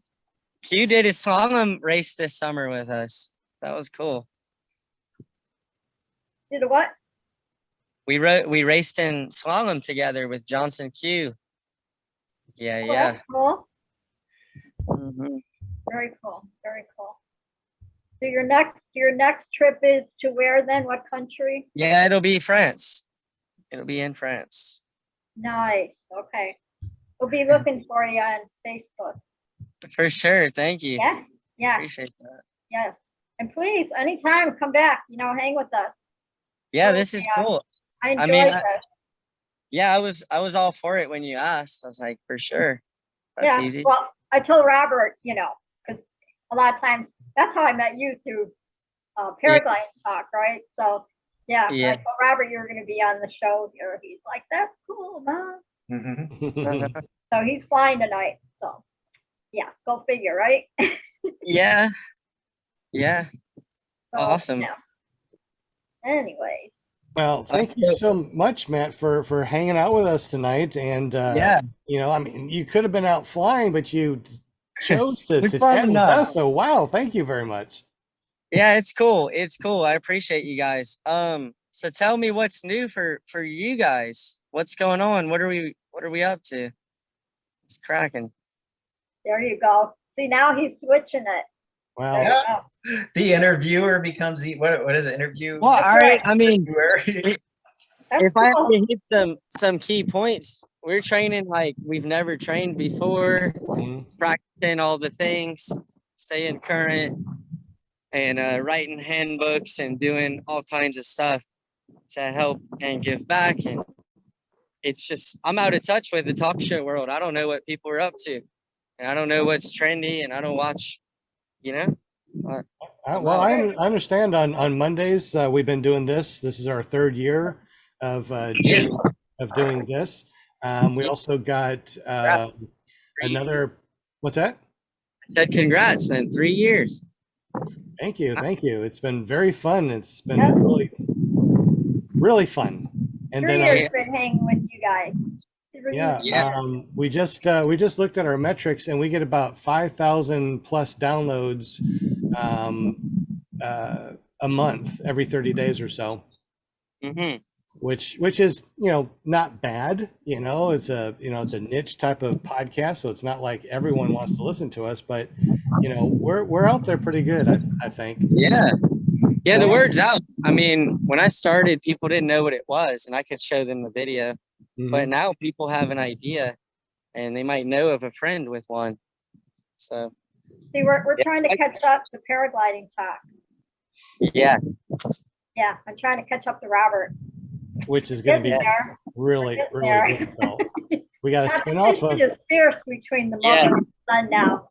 Q did his slalom race this summer with us. That was cool. Did a what? We raced in slalom together with Johnson Q. Yeah, Oh, that's cool. Mhm. Very cool. Very cool. So your next trip is to where then? What country? Yeah, it'll be France. It'll be in France. Nice. Okay. We'll be looking for you on Facebook. For sure. Thank you. Yeah. Yeah. Appreciate that. Yes. And please, anytime, come back. Hang with us. Yeah, this is cool. I enjoy this. Yeah, I was all for it when you asked. I was like, for sure. That's easy. Well, I told Robert, because a lot of times that's how I met you through paragliding talk, right? So I told Robert you were going to be on the show here. He's like, that's cool, Mom. So he's flying tonight. So yeah, go figure, right? Yeah. Yeah. So, Awesome. Anyways, Well, thank you so much, Matt, for hanging out with us tonight. And Yeah. you know, I mean, you could have been out flying, but you chose to It's to fun chat with enough. us. So wow, thank you very much. Yeah, it's cool. It's cool. I appreciate you guys. So tell me what's new for you guys. What's going on? What are we up to? It's cracking. There you go. See, now he's switching it. Wow. There you Yeah. go. The interviewer becomes the, what is it, interview? Well, all right. I mean, Interviewer. That's if I have cool. to hit some key points, we're training like we've never trained before, Mhm. practicing all the things, staying current, and writing handbooks and doing all kinds of stuff to help and give back. And it's just, I'm out of touch with the talk show world. I don't know what people are up to, and I don't know what's trendy, and I don't watch, you know. Well, I understand on Mondays, we've been doing this. This is our third year of doing this. We also got another, what's that? I said congrats, man, 3 years. Thank you. Thank you. It's been very fun. It's been Yep. really fun. And 3 then, years been hanging with you guys. 3 yeah, years. we just looked at our metrics and we get about 5,000 plus downloads a month, every 30 days or so. Mm-hmm. Which is, you know, not bad. You know, it's a niche type of podcast, so it's not like everyone wants to listen to us, but you know, we're out there pretty good, I think. Yeah. Yeah, the word's out. I mean, when I started, people didn't know what it was, and I could show them the video. But now people have an idea, and they might know of a friend with one. So See, we're trying to catch up to paragliding talk. yeah, Yeah, I'm trying to catch up to Robert. Which is going to be Getting there. really We're getting difficult. We got a That spin off of competition is fierce between the mother and son now.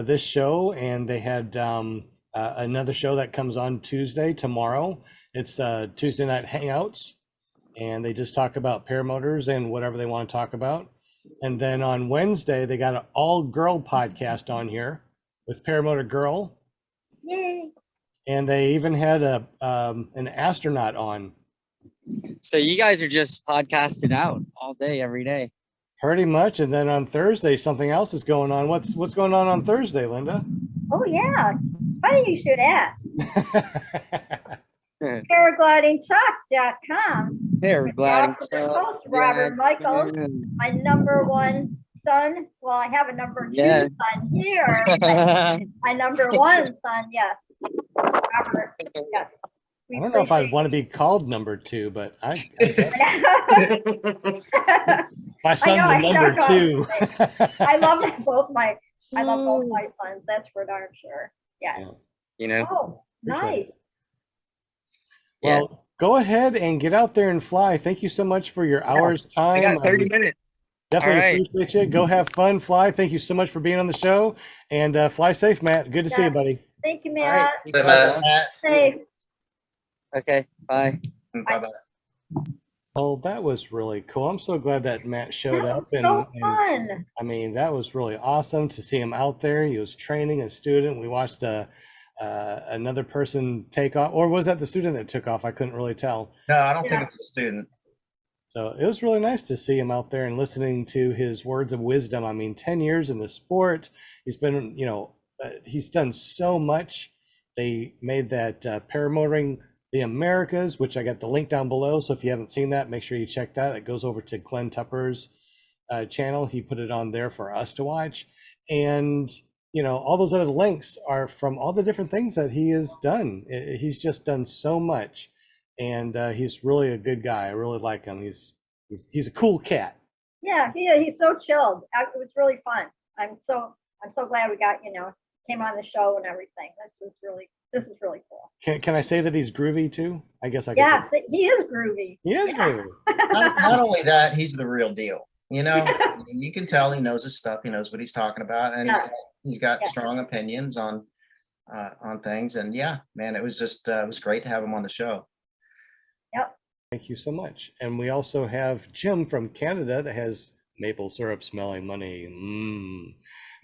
this show, and they had another show that comes on Tuesday tomorrow. It's Tuesday night hangouts, and they just talk about paramotors and whatever they want to talk about. And then on Wednesday, they got an all-girl podcast on here with Paramotor Girl, Yay. and they even had an astronaut on. so you guys are just podcasted out all day, every day. Pretty much. And then on Thursday, something else is going on. What's going on Thursday, Linda? Oh yeah. Funny you should ask. Paraglidingtalk.com. Paragliding Host Robert Michaels, my number one son. Well, I have a number two son here. But my number one son, yes. Robert, yes. I don't know if I want to be called number two, but I guess. My son's a number two. I love both my sons. That's for darn sure. Yeah. You know. Oh, nice. Well, go ahead and get out there and fly. Thank you so much for your hour's time. I got 30 minutes. Definitely appreciate you. Go have fun, fly. Thank you so much for being on the show, and fly safe, Matt. Good to see you, buddy. Thank you, Matt. Matt. Safe. Okay, bye. Bye-bye. Oh, that was really cool. I'm so glad that Matt showed up. So fun. I mean, that was really awesome to see him out there. He was training a student. We watched another person take off, or was that the student that took off? I couldn't really tell. No, I don't think it was a student. So it was really nice to see him out there and listening to his words of wisdom. I mean, 10 years in the sport, he's been, you know, he's done so much. They made that Paramotoring the Americas, which I got the link down below. So if you haven't seen that, make sure you check that. It goes over to Glenn Tupper's channel. He put it on there for us to watch. And, you know, all those other links are from all the different things that he has done. He's just done so much. And he's really a good guy. I really like him. He's a cool cat. Yeah, he's so chilled. It was really fun. I'm so glad we got, came on the show and everything. This is really cool. Can I say that he's groovy too? I guess I can. Yeah, he is groovy. He is groovy. Not only that, he's the real deal. You know, you can tell he knows his stuff. He knows what he's talking about, and he's got strong opinions on things. And yeah, man, it was just it was great to have him on the show. Yep. Thank you so much. And we also have Jim from Canada that has maple syrup smelling money.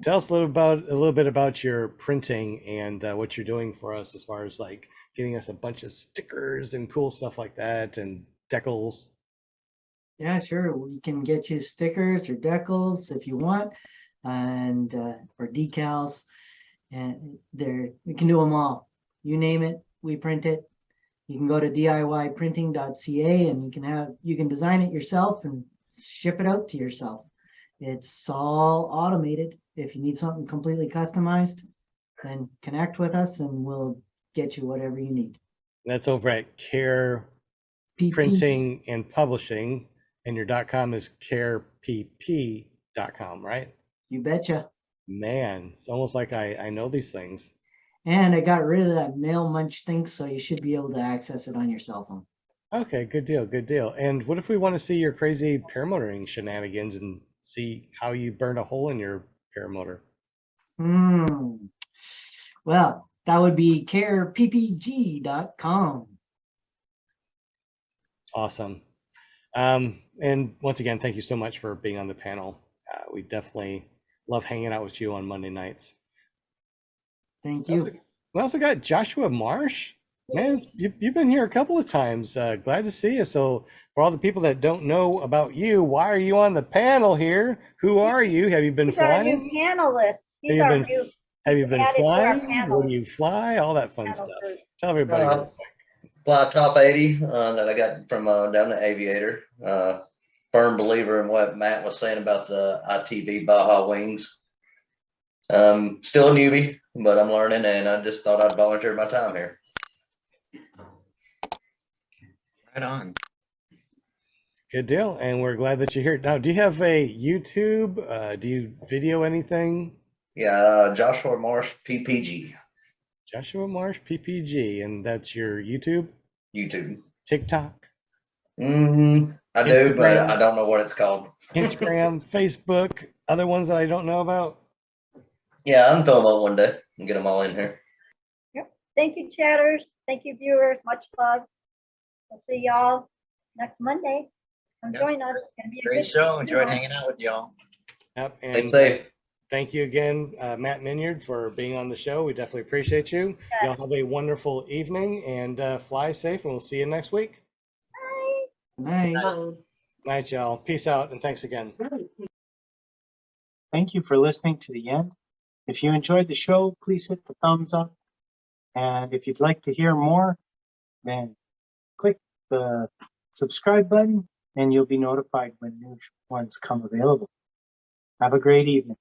Tell us a little bit about your printing and what you're doing for us as far as like getting us a bunch of stickers and cool stuff like that and decals. Yeah, sure. We can get you stickers or decals if you want, and or decals, and we can do them all. You name it, we print it. You can go to DIYprinting.ca and you can design it yourself and ship it out to yourself. It's all automated. If you need something completely customized, then connect with us and we'll get you whatever you need. That's over at Care PP. Printing and Publishing, and your .com is carepp.com, right? You betcha. Man, it's almost like I know these things. And I got rid of that mail munch thing, so you should be able to access it on your cell phone. Okay, good deal, good deal. And what if we want to see your crazy paramotoring shenanigans and see how you burn a hole in your paramotor? Well, that would be careppg.com. Awesome. And once again, thank you so much for being on the panel. We definitely love hanging out with you on Monday nights. Thank you. We also got Joshua Marsh. Man, you've been here a couple of times. Glad to see you. So for all the people that don't know about you, why are you on the panel here? Who are you? Have you been flying? He's our new panelist. He's our new. Have you been added to our flying? panel. Where do you fly? All that fun stuff. group. Tell everybody. real quick. Fly top 80 that I got from down the Aviator. Firm believer in what Matt was saying about the ITV Baja wings. Still a newbie, but I'm learning, and I just thought I'd volunteer my time here. Right on. Good deal. And we're glad that you're here. Now, do you have a YouTube? Do you video anything? Yeah, Joshua Marsh, PPG. Joshua Marsh, PPG. And that's your YouTube? YouTube. TikTok? I do, but Instagram? I don't know what it's called. Instagram, Facebook, other ones that I don't know about? Yeah, I'm throwing them on one day and get them all in here. Yep. Thank you, chatters. Thank you, viewers. Much love. We'll see y'all next Monday. Come Yep. join us. It's gonna be a Great good show. Enjoyed hanging out with y'all. Yep. Stay And safe. thank you again, Matt Minyard, for being on the show. We definitely appreciate you. Yeah. Y'all have a wonderful evening and fly safe, and we'll see you next week. Bye. Night. Night, y'all. Peace out, and thanks again. Thank you for listening to the end. If you enjoyed the show, please hit the thumbs up. And if you'd like to hear more, then click the subscribe button and you'll be notified when new ones come available. Have a great evening.